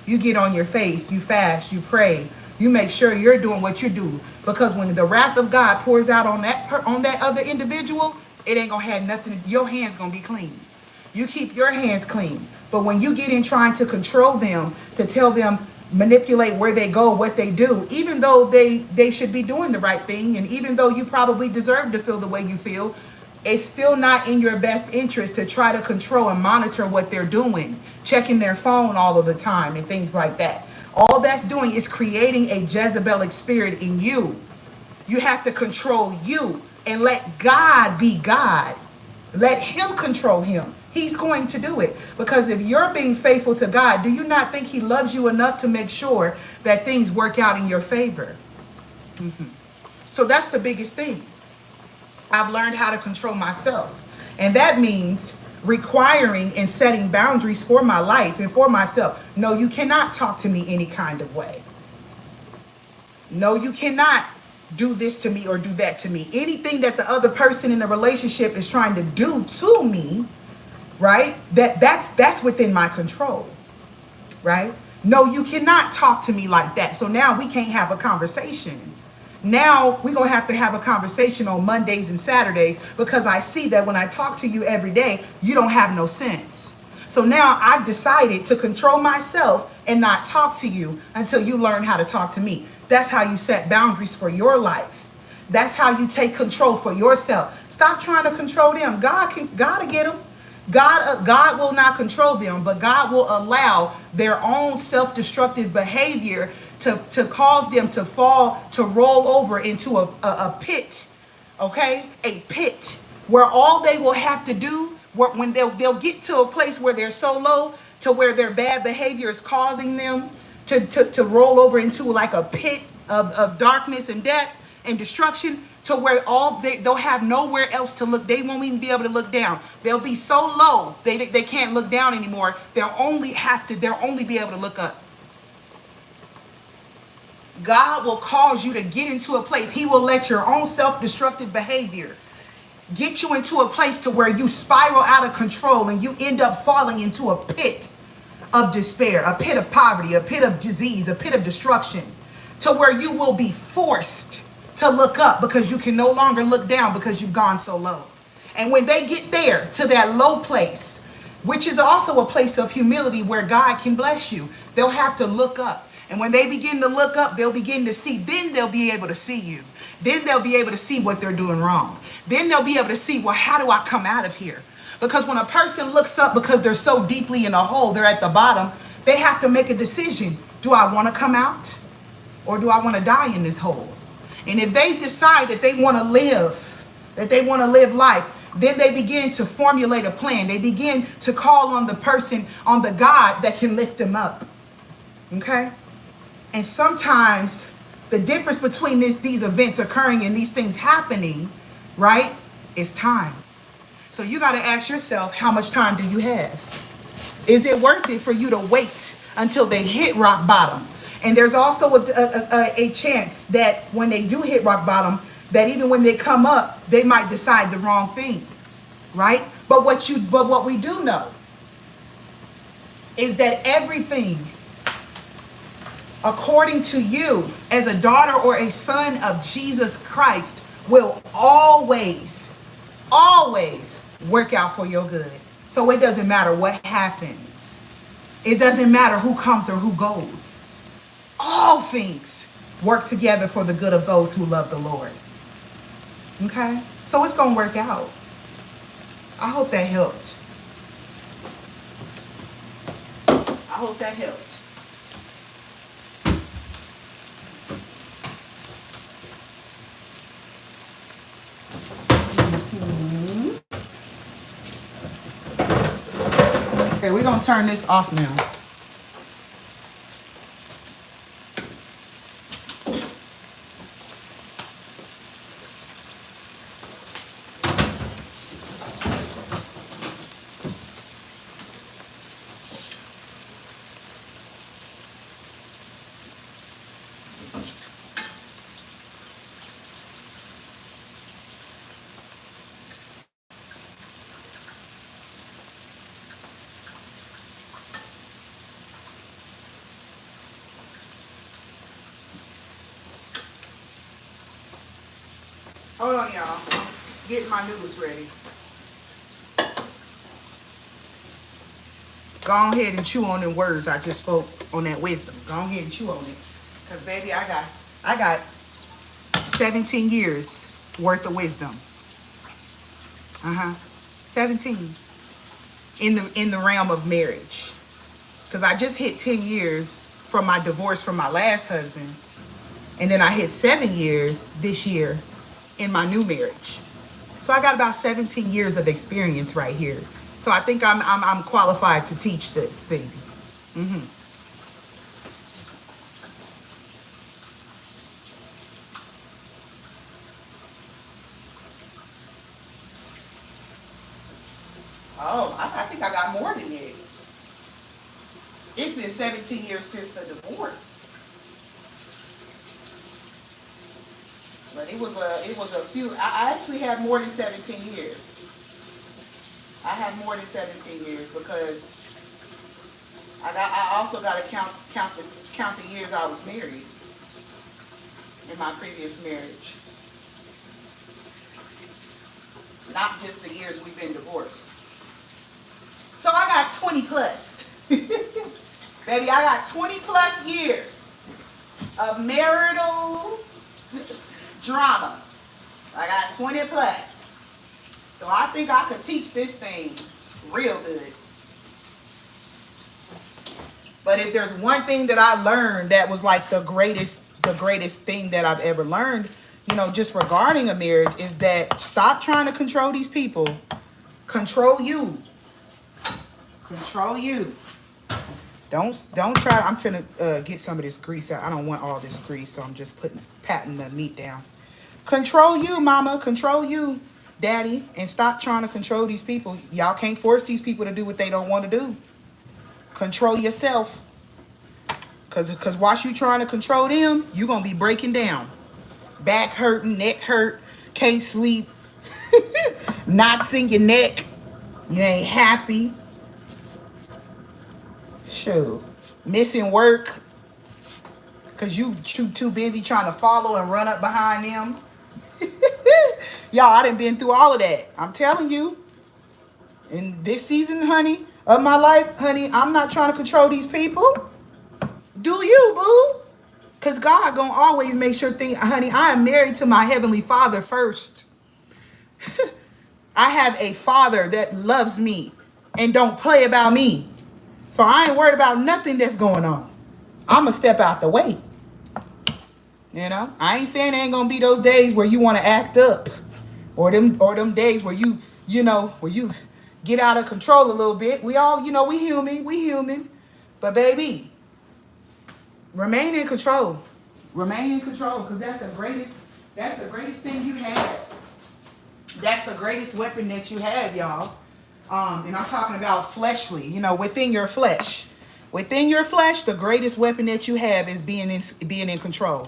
You get on your face. You fast. You pray. You make sure you're doing what you do. Because when the wrath of God pours out on that other individual, it ain't going to have nothing. Your hands going to be clean. You keep your hands clean. But when you get in trying to control them, to tell them, manipulate where they go, what they do, even though they should be doing the right thing, and even though you probably deserve to feel the way you feel, it's still not in your best interest to try to control and monitor what they're doing, checking their phone all of the time and things like that. All that's doing is creating a Jezebelic spirit in you. You have to control you and let God be God. Let him control him. He's going to do it. Because if you're being faithful to God, do you not think he loves you enough to make sure that things work out in your favor? So that's the biggest thing. I've learned how to control myself. And that means requiring and setting boundaries for my life and for myself. No, you cannot talk to me any kind of way. No, you cannot do this to me or do that to me. Anything that the other person in the relationship is trying to do to me, right? That's within my control, right? No, you cannot talk to me like that. So now we can't have a conversation. Now we're going to have a conversation on Mondays and Saturdays because I see that when I talk to you every day, you don't have no sense. So now I've decided to control myself and not talk to you until you learn how to talk to me. That's how you set boundaries for your life. That's how you take control for yourself. Stop trying to control them. God will get them. God will not control them, but God will allow their own self-destructive behavior to cause them to fall, to roll over into a pit, okay? A pit where all they will have to do, when they'll get to a place where they're so low to where their bad behavior is causing them to roll over into like a pit of darkness and death and destruction, to where they'll have nowhere else to look. They won't even be able to look down. They'll be so low they can't look down anymore. They'll only be able to look up. God will cause you to get into a place. He will let your own self-destructive behavior get you into a place to where you spiral out of control and you end up falling into a pit of despair, a pit of poverty, a pit of disease, a pit of destruction, to where you will be forced to look up because you can no longer look down because you've gone so low. And when they get there to that low place, which is also a place of humility where God can bless you, they'll have to look up. And when they begin to look up, they'll begin to see. Then they'll be able to see you. Then they'll be able to see what they're doing wrong. Then they'll be able to see, well, how do I come out of here? Because when a person looks up because they're so deeply in a hole, they're at the bottom, they have to make a decision. Do I want to come out or do I want to die in this hole? And if they decide that they want to live life, then they begin to formulate a plan. They begin to call on the person, on the God that can lift them up. Okay? And sometimes the difference between these events occurring and these things happening, right, is time. So you got to ask yourself, how much time do you have? Is it worth it for you to wait until they hit rock bottom And there's also a chance that when they do hit rock bottom, that even when they come up, they might decide the wrong thing, right? But what we do know is that everything, according to you, as a daughter or a son of Jesus Christ, will always work out for your good. So it doesn't matter what happens. It doesn't matter who comes or who goes. All things work together for the good of those who love the Lord. Okay? So it's going to work out. I hope that helped. I hope that helped. Okay, we're going to turn this off now. Hold on, y'all. I'm getting my noodles ready. Go ahead and chew on the words I just spoke on that wisdom. Go ahead and chew on it. Because, baby, I got 17 years worth of wisdom. 17. In the realm of marriage. Because I just hit 10 years from my divorce from my last husband. And then I hit 7 years this year in my new marriage. So I got about 17 years of experience right here. So I think I'm qualified to teach this thing. Oh, I think I got more than that. It's been 17 years since the divorce. But it was a few. I actually had more than 17 years. I had more than 17 years because I also got to count the years I was married in my previous marriage. Not just the years we've been divorced. So I got 20 plus. Baby, I got 20 plus years of marital drama. I got 20 plus. So I think I could teach this thing real good. But if there's one thing that I learned that was like the greatest thing that I've ever learned, you know, just regarding a marriage, is that stop trying to control these people. Control you. Control you. Don't try. I'm finna get some of this grease out. I don't want all this grease, so I'm just patting the meat down. Control you, mama. Control you, daddy. And stop trying to control these people. Y'all can't force these people to do what they don't want to do. Control yourself. Because whilst you trying to control them, you're going to be breaking down. Back hurting, neck hurt, can't sleep. Knots in your neck. You ain't happy. Shoot. Missing work. Because you too busy trying to follow and run up behind them. Y'all, I done been through all of that. I'm telling you. In this season, honey, of my life, honey, I'm not trying to control these people. Do you, boo? Because God gonna always make sure things, honey, I am married to my Heavenly Father first. I have a Father that loves me and don't play about me. So I ain't worried about nothing that's going on. I'm going to step out the way. You know, I ain't saying there ain't going to be those days where you want to act up. Or them days where you get out of control a little bit. We all, you know, we human. But baby, remain in control. Remain in control, because that's the greatest thing you have. That's the greatest weapon that you have, y'all. And I'm talking about fleshly, you know, within your flesh. Within your flesh, the greatest weapon that you have is being in control.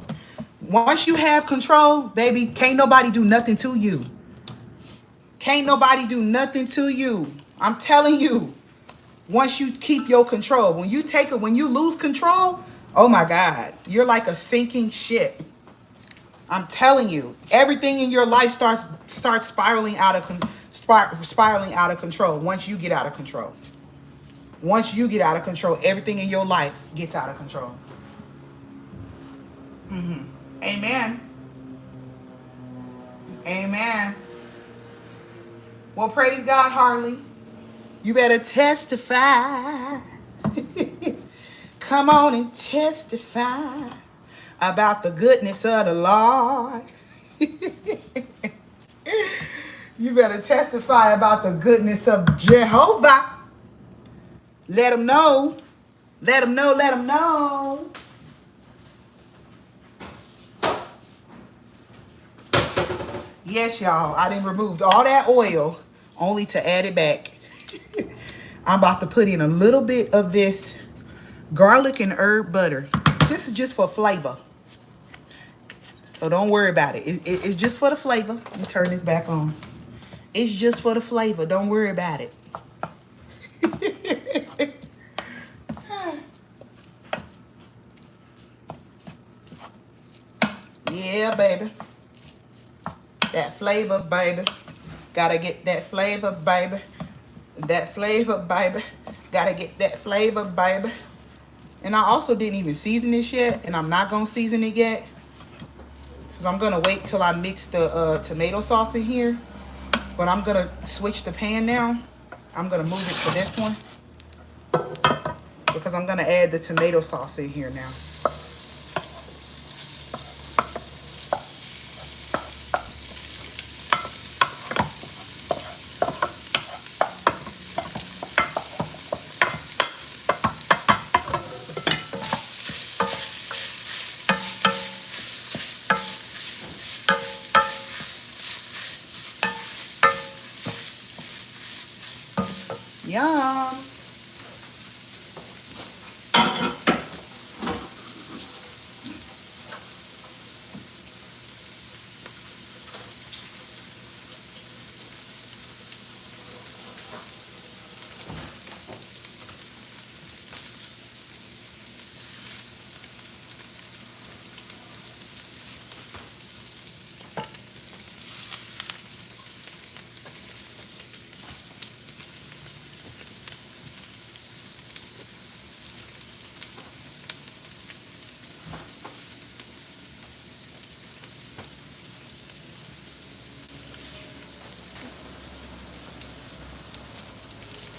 Once you have control, baby, can't nobody do nothing to you. Can't nobody do nothing to you. I'm telling you. Once you keep your control, when you lose control, oh my God, you're like a sinking ship. I'm telling you, everything in your life starts spiraling out of control once you get out of control. Once you get out of control, everything in your life gets out of control. Amen. Amen. Well, praise God, Harley. You better testify. Come on and testify about the goodness of the Lord. You better testify about the goodness of Jehovah. Let them know. Let them know. Let them know. Yes, y'all. I done removed all that oil only to add it back. I'm about to put in a little bit of this garlic and herb butter. This is just for flavor. So don't worry about it. It's just for the flavor. Let me turn this back on. It's just for the flavor. Don't worry about it. Yeah, baby. That flavor, baby. Gotta get that flavor, baby. That flavor, baby. Gotta get that flavor, baby. And I also didn't even season this yet, and I'm not gonna season it yet, because I'm gonna wait till I mix the tomato sauce in here. But I'm gonna switch the pan now. I'm gonna move it to this one, because I'm gonna add the tomato sauce in here now. Yum.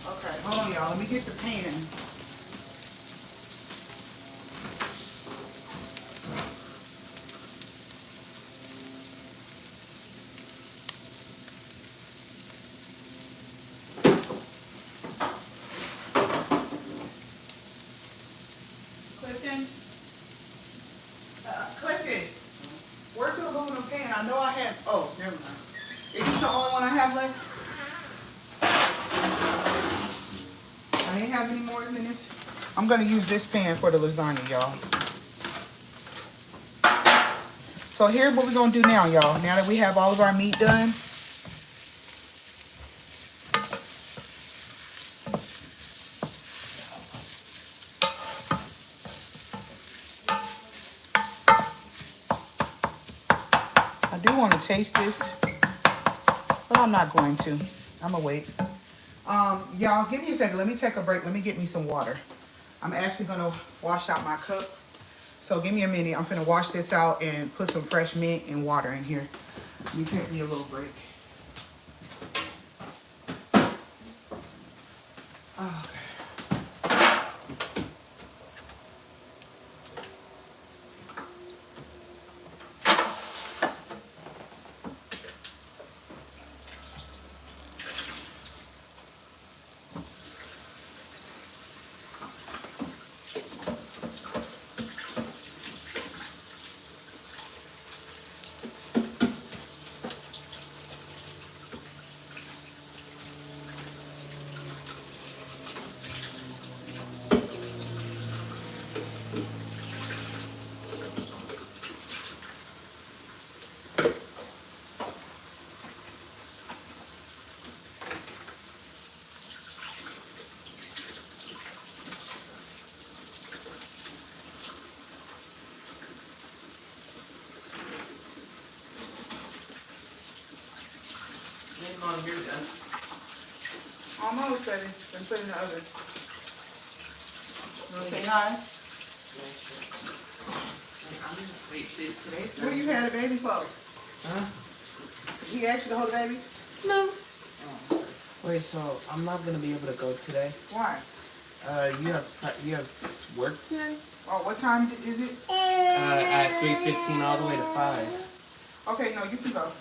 Okay, hold on, y'all. Let me get the pan. Clifton? Clifton, where's the aluminum pan? I know I have... Oh, never mind. Is this the only one I have left? I didn't have any more than this. I'm going to use this pan for the lasagna, y'all. So here's what we're going to do now, y'all. Now that we have all of our meat done. I do want to taste this, but I'm not going to. I'm going to wait. Y'all, give me a second. Let me take a break. Let me get me some water. I'm actually going to wash out my cup. So give me a minute. I'm finna wash this out and put some fresh mint and water in here. Let me take me a little break. Okay. Almost ready. Then put it in the oven. You want to say hi? I'm gonna wait this today. Where you had a baby for? Huh? He asked you to hold the baby? No. Oh. Wait, so I'm not gonna be able to go today. Why? You have work today? Oh, what time is it? At 3:15 all the way to 5. Okay, no, you can go.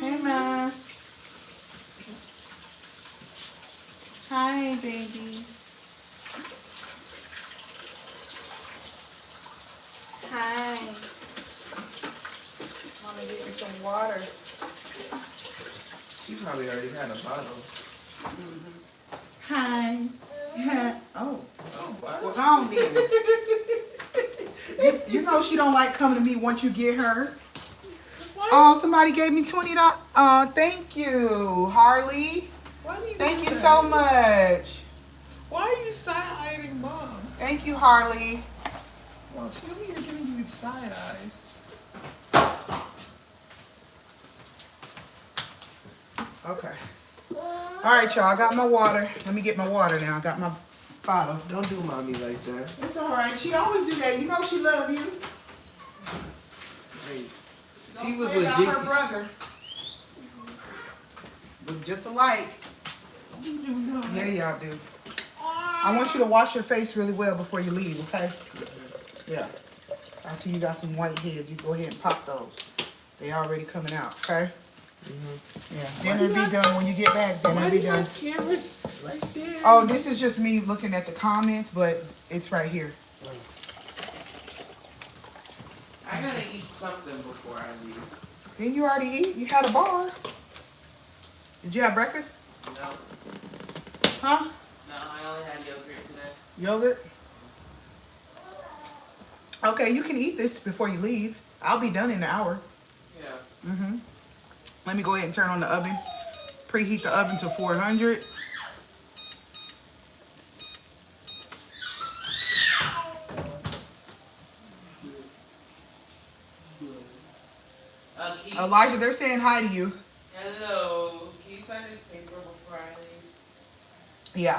Hey, Ma. Hi, baby. Hi. Mommy, get me some water. She probably already had a bottle. Hi. Oh. Oh, wow. Well, go on then. you know she don't like coming to me once you get her. Oh, somebody gave me $20. Oh, thank you, Harley. Why do you Thank do you that? so much. Why are you side-eyeing Mom? Thank you, Harley. Well, she over here giving you side eyes. Okay. All right, y'all. I got my water. Let me get my water now. I got my bottle. Don't do Mommy like that. It's all right. She always do that. You know she love you. Wait. Don't She was play about legit. her brother. Look just alike. You do not. Yeah, y'all do. I want you to wash your face really well before you leave, okay? Yeah. I see you got some white heads. You go ahead and pop those. They already coming out, okay? Yeah. Dinner be done when you get back. Dinner be done. Cameras right there. Oh, this is just me looking at the comments, but it's right here. I gotta eat something before I leave. Didn't you already eat? You had a bar. Did you have breakfast? No. Huh? No, I only had yogurt today. Yogurt? Okay, you can eat this before you leave. I'll be done in an hour. Yeah. Mm-hmm. Let me go ahead and turn on the oven. Preheat the oven to 400. Elijah, they're saying hi to you. Hello. Can you sign this paper before I leave? Yeah.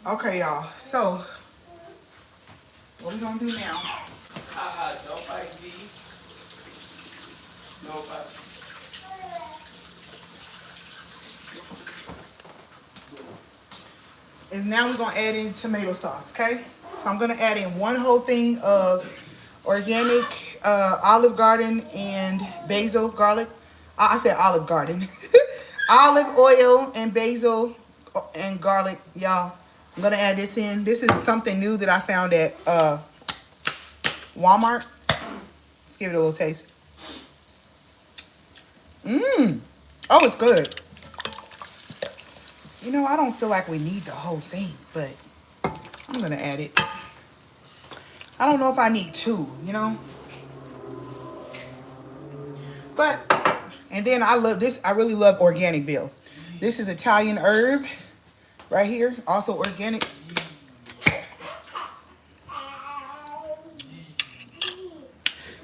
Okay, y'all. So, what we gonna do now? Don't bite me. Don't bite. Is now we're gonna add in tomato sauce, okay? So I'm gonna add in one whole thing of organic Olive Garden and basil garlic. I said Olive Garden. Olive oil and basil and garlic, y'all. I'm gonna add this in. This is something new that I found at Walmart. Let's give it a little taste. Mmm. Oh, it's good. You know, I don't feel like we need the whole thing, but I'm gonna add it. I don't know if I need 2, you know? But, and then I love this. I really love Organicville. This is Italian herb right here. Also organic.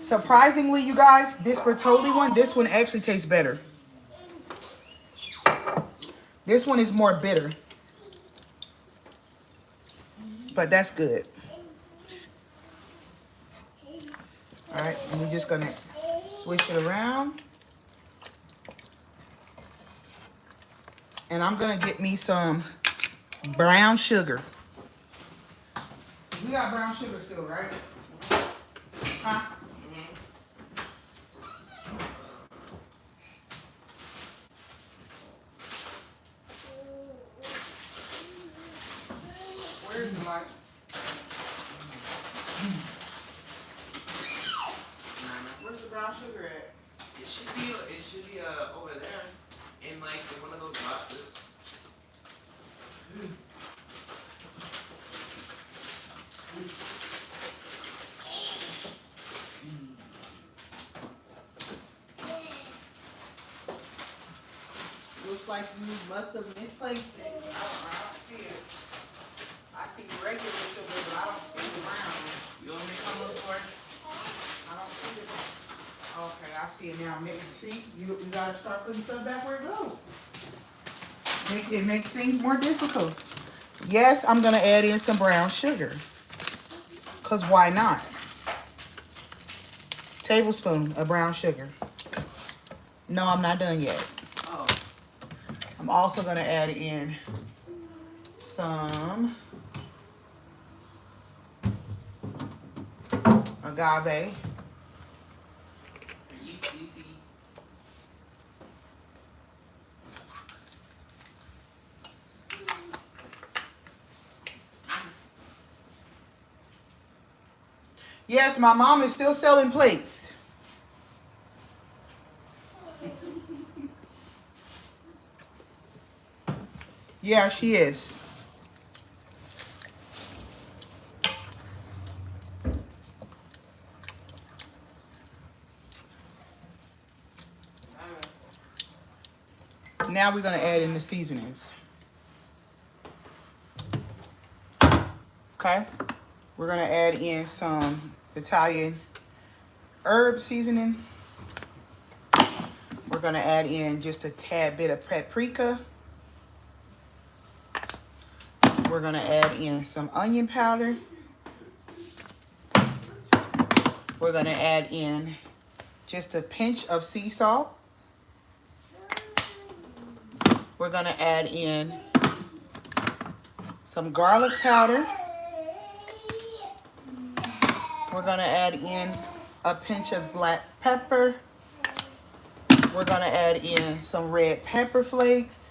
Surprisingly, you guys, this Bertolli one, this one actually tastes better. This one is more bitter. But that's good. All right, and we're just gonna switch it around. And I'm gonna get me some brown sugar. We got brown sugar still, right? Huh? Where's the light? Where's the brown sugar at? It should be over there in like one of those boxes. looks like you must have misplaced it. I don't see it. I see regular sugar, but I don't see the brown. You want me to come look for it? I don't see it. Okay, I see it now. See, you gotta start putting stuff back where it goes. It makes things more difficult. Yes, I'm gonna add in some brown sugar. Cause why not? Tablespoon of brown sugar. No, I'm not done yet. Oh. I'm also gonna add in some agave. Are you sleepy? Yes, my mom is still selling plates. Yeah, she is. Now we're going to add in the seasonings. Okay? We're going to add in some Italian herb seasoning. We're going to add in just a tad bit of paprika. We're going to add in some onion powder. We're going to add in just a pinch of sea salt. We're going to add in some garlic powder. We're going to add in a pinch of black pepper. We're going to add in some red pepper flakes.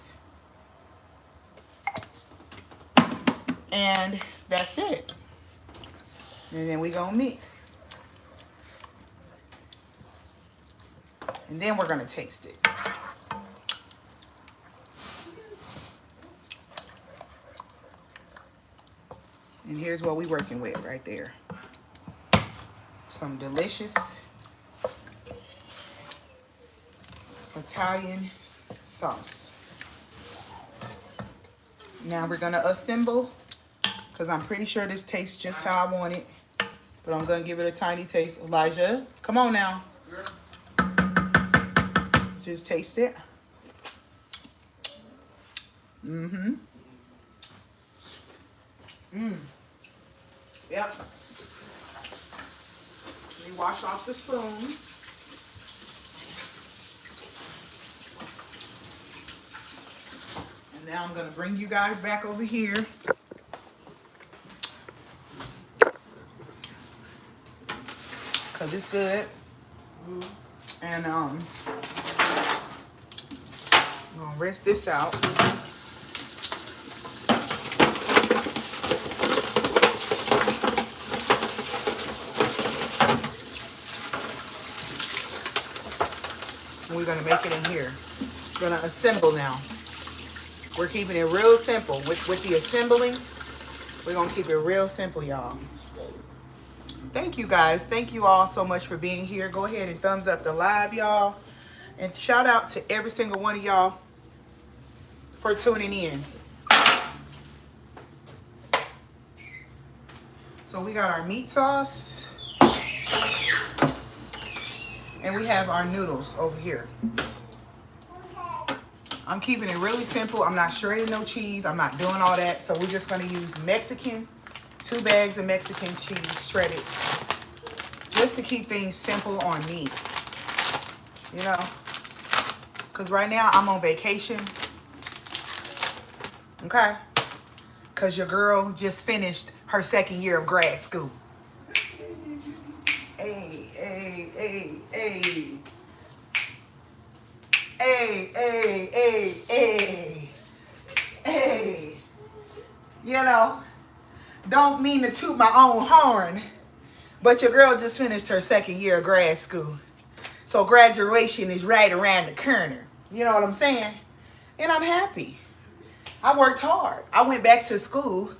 And that's it. And then we're going to mix. And then we're going to taste it. And here's what we're working with right there. Some delicious Italian sauce. Now we're gonna assemble, because I'm pretty sure this tastes just how I want it. But I'm gonna give it a tiny taste. Elijah, come on now. Just taste it. Mm-hmm. Yep. Let me wash off the spoon. And now I'm going to bring you guys back over here. Because it's good. And I'm going to rinse this out. We're going to make it in here. We're going to assemble now. We're keeping it real simple. With the assembling, we're going to keep it real simple, y'all. Thank you, guys. Thank you all so much for being here. Go ahead and thumbs up the live, y'all. And shout out to every single one of y'all for tuning in. So we got our meat sauce. And we have our noodles over here. I'm keeping it really simple. I'm not shredding no cheese. I'm not doing all that. So we're just going to use Mexican, 2 bags of Mexican cheese shredded. Just to keep things simple on me. You know? Because right now I'm on vacation. Okay? Because your girl just finished her 2nd year of grad school. Hey, hey, hey, hey. Hey, hey, hey, hey. Hey. You know, don't mean to toot my own horn, but your girl just finished her 2nd year of grad school. So graduation is right around the corner. You know what I'm saying? And I'm happy. I worked hard. I went back to school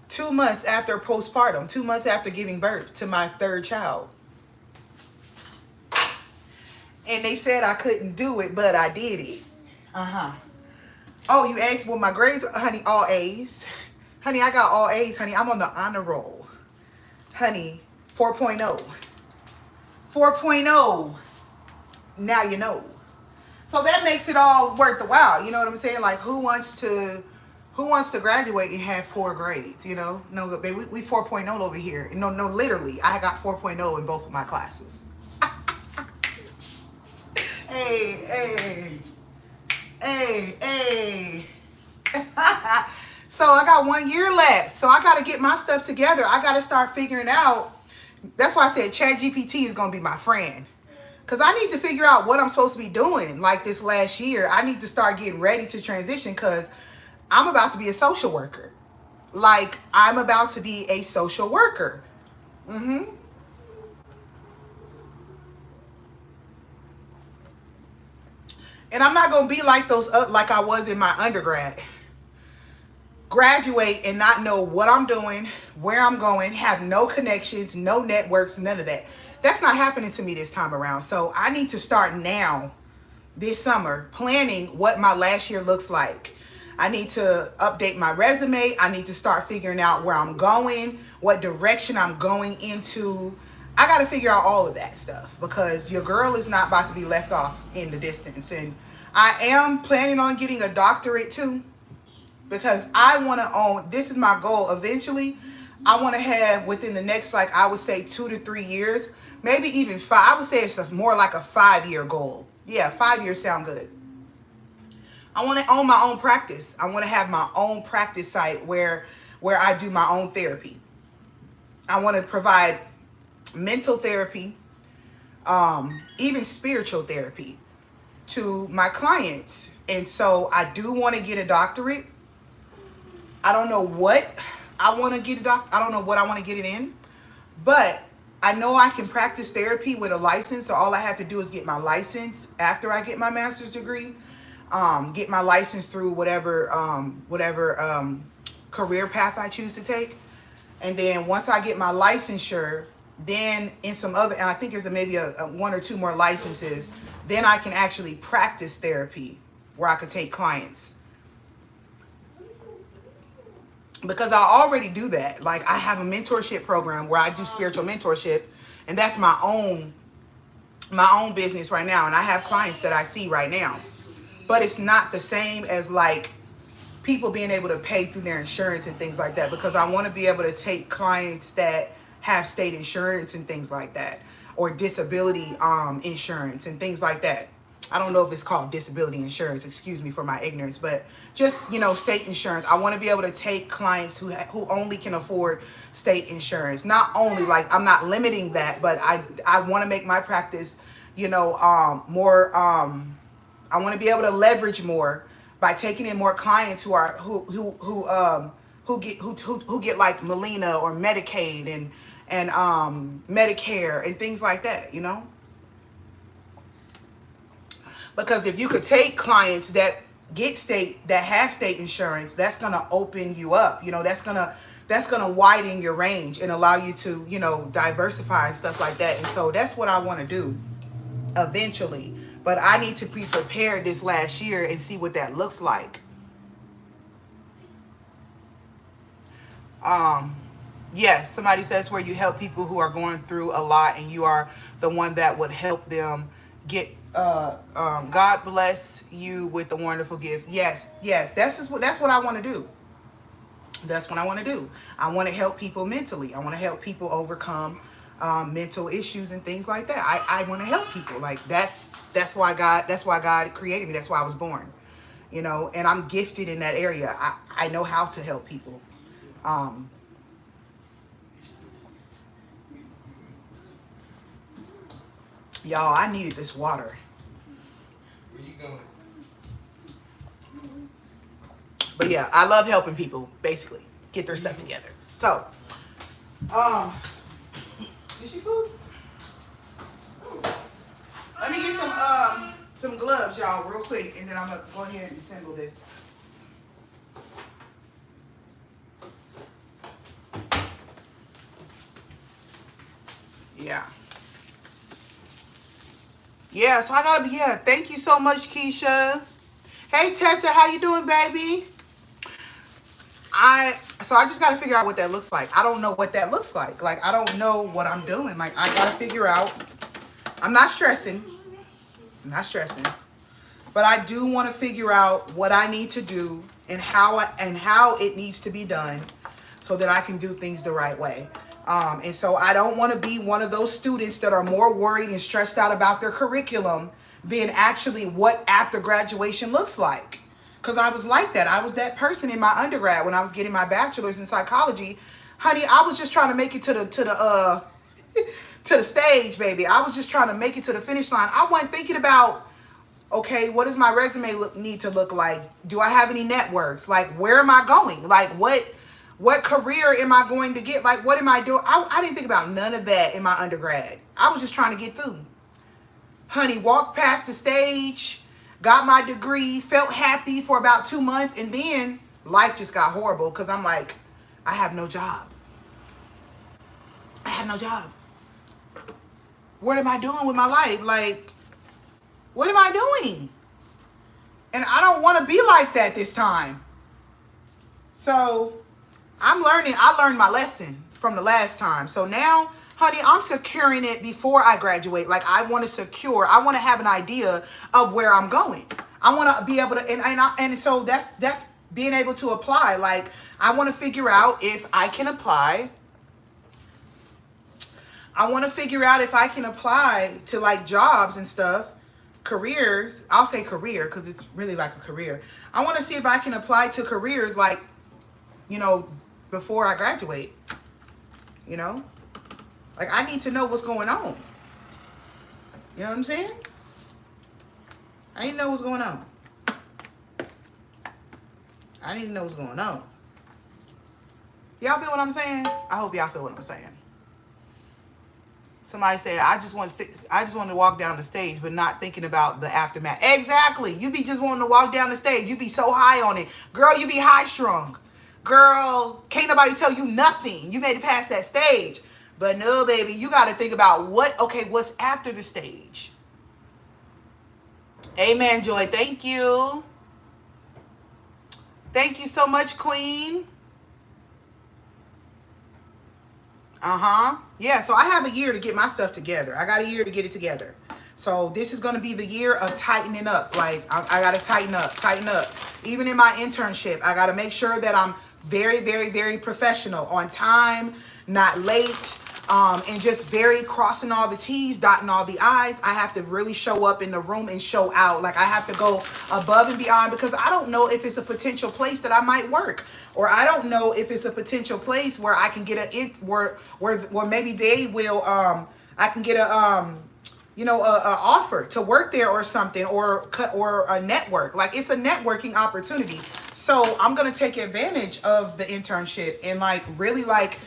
2 months after postpartum, 2 months after giving birth to my 3rd child. And they said I couldn't do it, but I did it. Oh, you asked what my grades are? Honey, all A's. Honey, I got all A's, honey. I'm on the honor roll. Honey, 4.0. 4.0. Now you know. So that makes it all worth the while. You know what I'm saying? Like, who wants to graduate and have poor grades? You know, no, baby, we 4.0 over here. No, literally, I got 4.0 in both of my classes. Hey. So I got 1 year left. So I got to get my stuff together. I got to start figuring out. That's why I said ChatGPT is going to be my friend. Because I need to figure out what I'm supposed to be doing like this last year. I need to start getting ready to transition because I'm about to be a social worker. Like, I'm about to be a social worker. And I'm not going to be like those, like I was in my undergrad. Graduate and not know what I'm doing, where I'm going, have no connections, no networks, none of that. That's not happening to me this time around. So I need to start now, this summer, planning what my last year looks like. I need to update my resume. I need to start figuring out where I'm going, what direction I'm going into. I got to figure out all of that stuff because your girl is not about to be left off in the distance. And I am planning on getting a doctorate too because I want to own, this is my goal eventually. I want to have within the next, like I would say 2 to 3 years, maybe even 5. I would say it's more like a 5-year goal. Yeah, 5 years sound good. I want to own my own practice. I want to have my own practice site where I do my own therapy. I want to provide mental therapy, even spiritual therapy to my clients. And so I do want to get a doctorate. I don't know what I want to get I don't know what I want to get it in, but I know I can practice therapy with a license. So all I have to do is get my license after I get my master's degree. Get my license through whatever career path I choose to take. And then once I get my licensure, then in some other, and I think there's maybe a 1 or 2 more licenses, then I can actually practice therapy where I could take clients. Because I already do that. Like, I have a mentorship program where I do spiritual mentorship, and that's my own business right now. And I have clients that I see right now. But it's not the same as like people being able to pay through their insurance and things like that, because I want to be able to take clients that have state insurance and things like that, or disability insurance and things like that. I don't know if it's called disability insurance, excuse me for my ignorance, but just, you know, state insurance. I want to be able to take clients who only can afford state insurance. Not only, like, I'm not limiting that, but I want to make my practice, you know, more, I want to be able to leverage more by taking in more clients who get like Molina or Medicaid and Medicare and things like that, you know? Because if you could take clients that have state insurance, that's gonna open you up. You know, that's gonna widen your range and allow you to, you know, diversify and stuff like that. And so that's what I want to do eventually. But I need to be prepared this last year and see what that looks like. Yes, somebody says where you help people who are going through a lot and you are the one that would help them get, God bless you with the wonderful gift. Yes, that's what I want to do. That's what I want to do. I want to help people mentally. I want to help people overcome mental issues and things like that. I want to help people. Like, that's why God created me. That's why I was born, you know, and I'm gifted in that area. I know how to help people. Y'all, I needed this water. Where you going? But yeah, I love helping people basically get their stuff together. So, did she poop? Let me get some gloves, y'all, real quick, and then I'm gonna go ahead and assemble this. Yeah, so I gotta be, thank you so much, Keisha. Hey, Tessa, how you doing, baby? So I just got to figure out what that looks like. I don't know what that looks like. Like, I don't know what I'm doing. Like, I got to figure out. I'm not stressing. I'm not stressing. But I do want to figure out what I need to do and how it needs to be done so that I can do things the right way. And so I don't want to be one of those students that are more worried and stressed out about their curriculum than actually what after graduation looks like. Because I was like that. I was that person in my undergrad when I was getting my bachelor's in psychology. Honey, I was just trying to make it to the to the stage, baby. I was just trying to make it to the finish line. I wasn't thinking about, okay, what does my resume need to look like? Do I have any networks? Like, where am I going? Like, what career am I going to get? Like, what am I doing? I didn't think about none of that in my undergrad. I was just trying to get through. Honey, walked past the stage, got my degree, felt happy for about 2 months, and then life just got horrible because I'm like, I have no job. I have no job. What am I doing with my life? Like, what am I doing? And I don't want to be like that this time. So I'm learning. I learned my lesson from the last time. So now, honey, I'm securing it before I graduate. Like, I want to have an idea of where I'm going. I want to be able to, and so that's being able to apply. Like, I want to figure out if I can apply. I want to figure out if I can apply to like jobs and stuff, careers. I'll say career because it's really like a career. I want to see if I can apply to careers like, you know, before I graduate, you know, like I need to know what's going on. You know what I'm saying? I need to know what's going on. I need to know what's going on. Y'all feel what I'm saying? I hope y'all feel what I'm saying. Somebody said, I just want to walk down the stage, but not thinking about the aftermath. Exactly. You be just wanting to walk down the stage. You be so high on it. Girl, you be high strung. Girl, can't nobody tell you nothing. You made it past that stage. But no, baby, you got to think about what's after the stage. Amen, Joy. Thank you. Thank you so much, Queen. Yeah, so I have a year to get my stuff together. I got a year to get it together. So this is going to be the year of tightening up. Like, I got to tighten up. Even in my internship, I got to make sure that I'm very, very, very professional, on time, not late, and just very crossing all the T's, dotting all the I's. I have to really show up in the room and show out. Like, I have to go above and beyond because I don't know if it's a potential place that I might work. Or I don't know if it's a potential place where I can get where maybe they will, I can get a offer to work there or something, or a network. Like, it's a networking opportunity. So I'm going to take advantage of the internship and like really like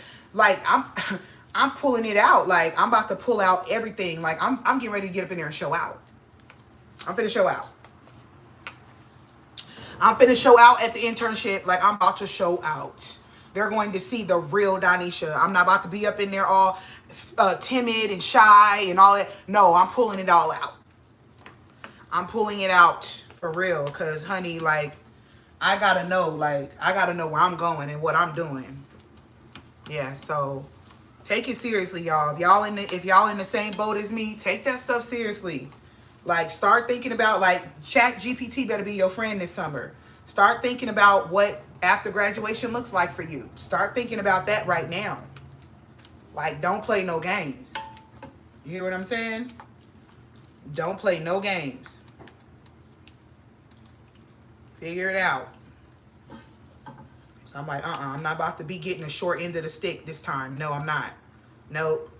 I'm pulling it out. Like, I'm about to pull out everything. Like, I'm getting ready to get up in there and show out. I'm finna show out. I'm finna show out at the internship. Like, I'm about to show out. They're going to see the real Donisha. I'm not about to be up in there all timid and shy and all that. No, I'm pulling it all out. I'm pulling it out for real. Because, honey, like, I gotta know where I'm going and what I'm doing. Yeah, so take it seriously, y'all. If y'all in the same boat as me, take that stuff seriously. Like, start thinking about, like, ChatGPT better be your friend this summer. Start thinking about what after graduation looks like for you. Start thinking about that right now. Like, don't play no games. You hear what I'm saying? Don't play no games. Figure it out. So I'm like, I'm not about to be getting the short end of the stick this time. No, I'm not. Nope.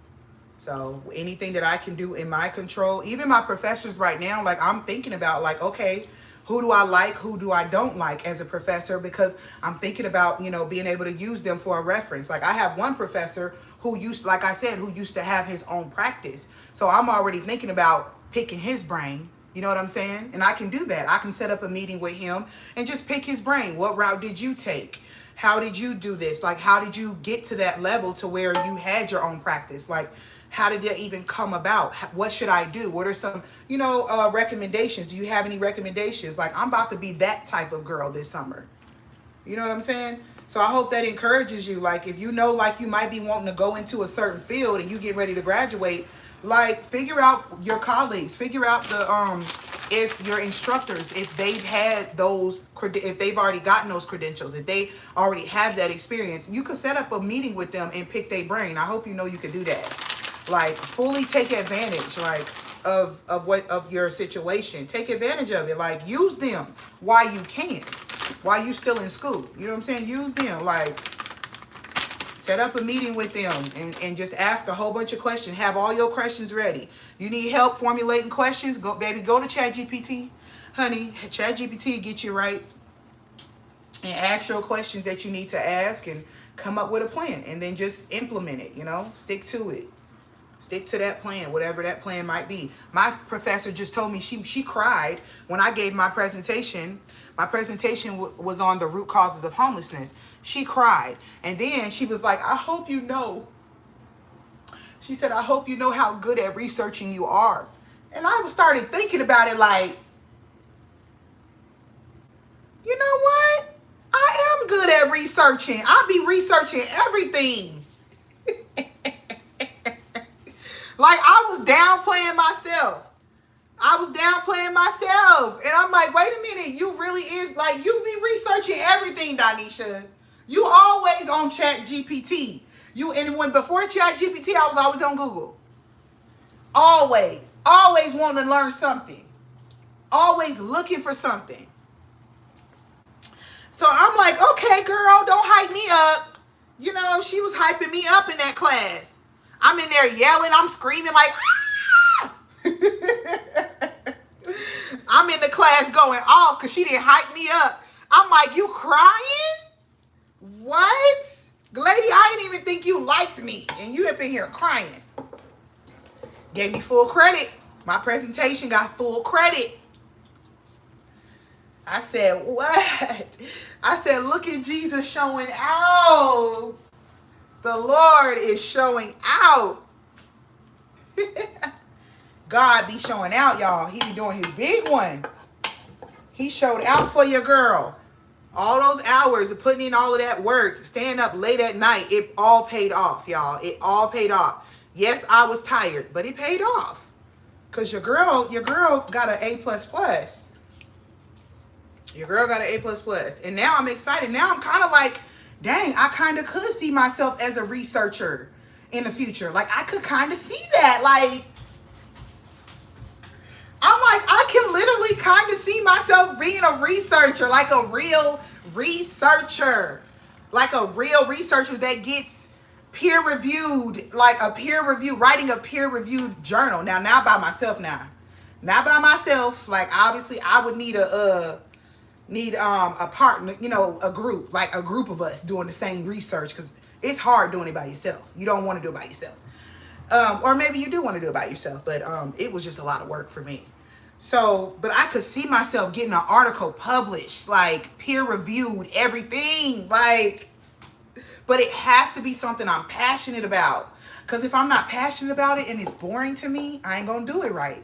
So anything that I can do in my control, even my professors right now, like, I'm thinking about, like, okay, who do I like? Who do I don't like as a professor? Because I'm thinking about, you know, being able to use them for a reference. Like, I have one professor who used to have his own practice. So I'm already thinking about picking his brain. You know what I'm saying? And I can do that. I can set up a meeting with him and just pick his brain. What route did you take? How did you do this? Like, how did you get to that level to where you had your own practice? Like, How did that even come about? What should I do? What are some, recommendations? Do you have any recommendations? Like, I'm about to be that type of girl this summer. You know what I'm saying? So I hope that encourages you. Like, if you know, like, you might be wanting to go into a certain field and you get ready to graduate, like, figure out your colleagues, figure out if your instructors, if they've had those, if they've already gotten those credentials, if they already have that experience, you could set up a meeting with them and pick their brain. I hope you know you can do that. Like, fully take advantage, like, of your situation. Take advantage of it. Like, use them while you can, while you still in school. You know what I'm saying? Use them. Like, set up a meeting with them and just ask a whole bunch of questions. Have all your questions ready. You need help formulating questions? Go to ChatGPT. Honey, ChatGPT get you right. And ask your questions that you need to ask and come up with a plan. And then just implement it, Stick to it. Stick to that plan, whatever that plan might be. My professor just told me she cried when I gave my presentation. My presentation was on the root causes of homelessness. She cried. And then she was like, I hope you know. She said, I hope you know how good at researching you are. And I started thinking about it like, you know what? I am good at researching. I be researching everything. Like, I was downplaying myself. And I'm like, wait a minute. You really is, like, you be researching everything, Donisha. You always on ChatGPT. Before ChatGPT, I was always on Google. Always wanting to learn something. Always looking for something. So I'm like, okay, girl, don't hype me up. She was hyping me up in that class. I'm in there yelling. I'm screaming like, ah! I'm in the class going off because she didn't hype me up. I'm like, you crying? What? Lady, I didn't even think you liked me. And you have been here crying. Gave me full credit. My presentation got full credit. I said, what? I said, look at Jesus showing out. The Lord is showing out. God be showing out, y'all. He be doing his big one. He showed out for your girl. All those hours of putting in all of that work, staying up late at night, it all paid off, y'all. It all paid off. Yes, I was tired, but it paid off. Because your girl got an A++. Your girl got an A++. And now I'm excited. Now I'm kind of like, dang, I kind of could see myself as a researcher in the future. Like, I could kind of see that. Like, I'm like, I can literally kind of see myself being a researcher, like a real researcher. Like a real researcher that gets peer-reviewed, writing a peer-reviewed journal. Now by myself now. Not by myself. Like, obviously, I would need a partner, a group, like a group of us doing the same research, because it's hard doing it by yourself. You don't want to do it by yourself. Or maybe you do want to do it by yourself, but it was just a lot of work for me. So, but I could see myself getting an article published, like peer-reviewed, everything, like, but it has to be something I'm passionate about. Because if I'm not passionate about it and it's boring to me, I ain't going to do it right.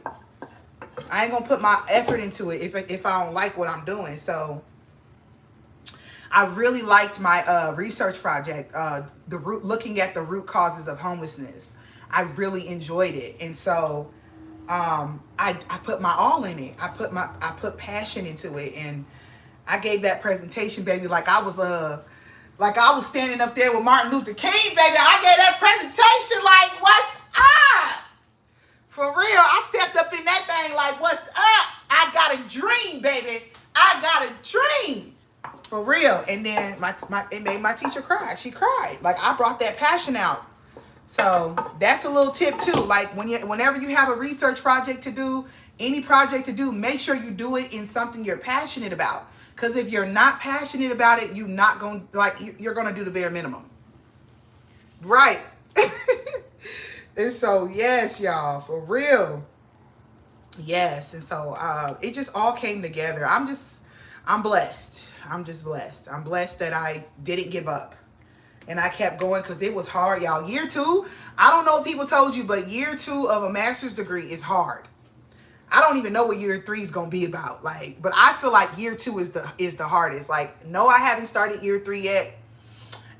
I ain't going to put my effort into it if I don't like what I'm doing. So I really liked my research project, looking at the root causes of homelessness. I really enjoyed it. And so I put my all in it. I put passion into it, and I gave that presentation, baby, like I was standing up there with Martin Luther King, baby. I gave that presentation like, what's up? For real, I stepped up in that thing like, what's up? I got a dream, baby. I got a dream. For real. And then it made my teacher cry. She cried. Like, I brought that passion out. So that's a little tip too. Like, whenever you have a research project to do, any project to do, make sure you do it in something you're passionate about. Because if you're not passionate about it, you're going to do the bare minimum. Right. And so, yes, y'all, for real. Yes. And so it just all came together. I'm blessed. I'm just blessed. I'm blessed that I didn't give up. And I kept going because it was hard, y'all. Year 2, I don't know what people told you, but year 2 of a master's degree is hard. I don't even know what year 3 is gonna be about. Like, but I feel like year 2 is the hardest. Like, no, I haven't started year 3 yet.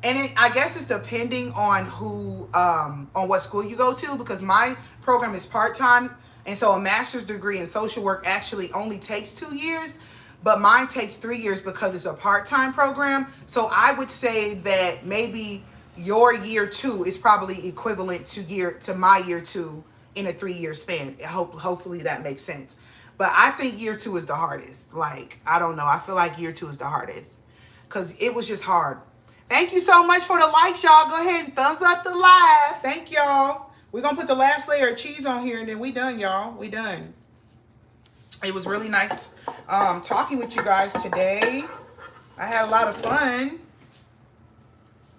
And I guess it's depending on who, on what school you go to, because my program is part-time. And so a master's degree in social work actually only takes 2 years, but mine takes 3 years because it's a part-time program. So I would say that maybe your year 2 is probably equivalent to my year 2 in a 3-year span. Hopefully that makes sense. But I think year 2 is the hardest. Like, I don't know. I feel like year 2 is the hardest because it was just hard. Thank you so much for the likes, y'all. Go ahead and thumbs up the live. Thank y'all. We're going to put the last layer of cheese on here and then we done, y'all. We done. It was really nice talking with you guys today. I had a lot of fun.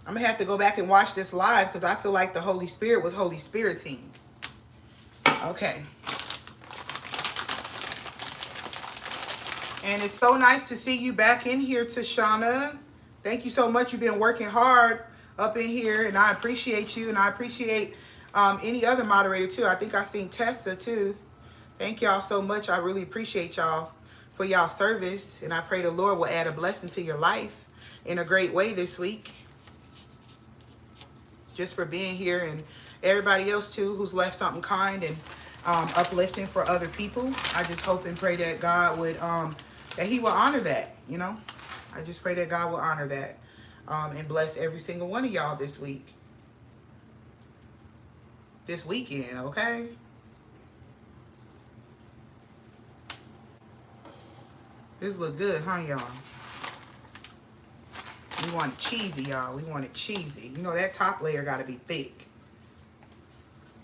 I'm going to have to go back and watch this live because I feel like the Holy Spirit was Holy Spiriting. Okay. And it's so nice to see you back in here, Tashana. Thank you so much. You've been working hard up in here, and I appreciate you, and I appreciate any other moderator too. I think I seen Tessa too. Thank y'all so much. I really appreciate y'all for y'all service, and I pray the Lord will add a blessing to your life in a great way this week. Just for being here, and everybody else too who's left something kind and uplifting for other people. I just hope and pray that God would that he will honor that, you know. I just pray that God will honor that and bless every single one of y'all this week, this weekend. Okay, this look good, huh, y'all? We want it cheesy, y'all. We want it cheesy. You know that top layer got to be thick.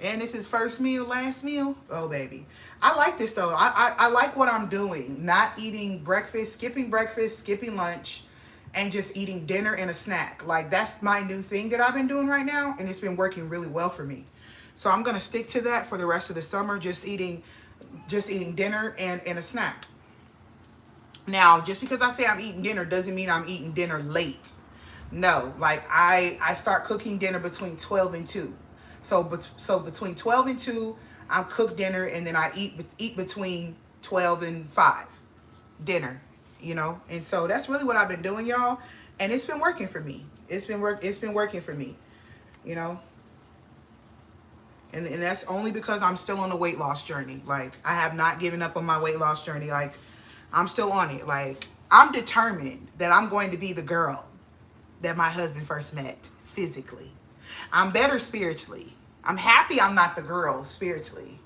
And this is first meal, last meal. Oh, baby. I like this, though. I like what I'm doing. Not eating breakfast, skipping lunch, and just eating dinner and a snack. Like, that's my new thing that I've been doing right now, and it's been working really well for me. So I'm going to stick to that for the rest of the summer, just eating dinner and a snack. Now, just because I say I'm eating dinner doesn't mean I'm eating dinner late. No, like I start cooking dinner between 12 and 2. So between 12 and 2, I cook dinner, and then I eat between 12 and 5 dinner, you know. And so that's really what I've been doing, y'all. And it's been working for me. It's been working for me, you know. And that's only because I'm still on a weight loss journey. Like, I have not given up on my weight loss journey. Like, I'm still on it. Like, I'm determined that I'm going to be the girl that my husband first met physically. I'm better spiritually. I'm happy I'm not the girl spiritually.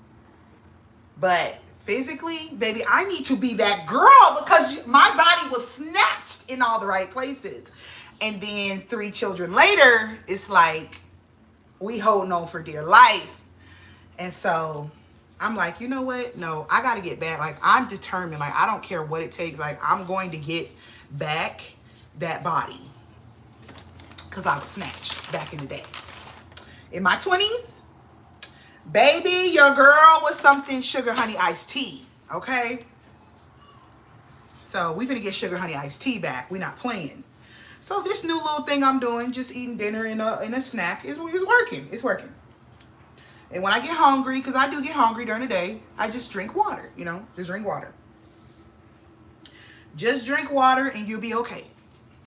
But physically, baby, I need to be that girl because my body was snatched in all the right places. And then 3 children later, it's like we holding on for dear life. And so I'm like, you know what? No, I got to get back. Like, I'm determined. Like, I don't care what it takes. Like, I'm going to get back that body because I was snatched back in the day. In my 20s, baby, your girl was something sugar honey iced tea, okay? So we finna get sugar honey iced tea back. We're not playing. So this new little thing I'm doing, just eating dinner and a snack, is working. It's working. And when I get hungry, because I do get hungry during the day, I just drink water, you know? Just drink water. Just drink water and you'll be okay.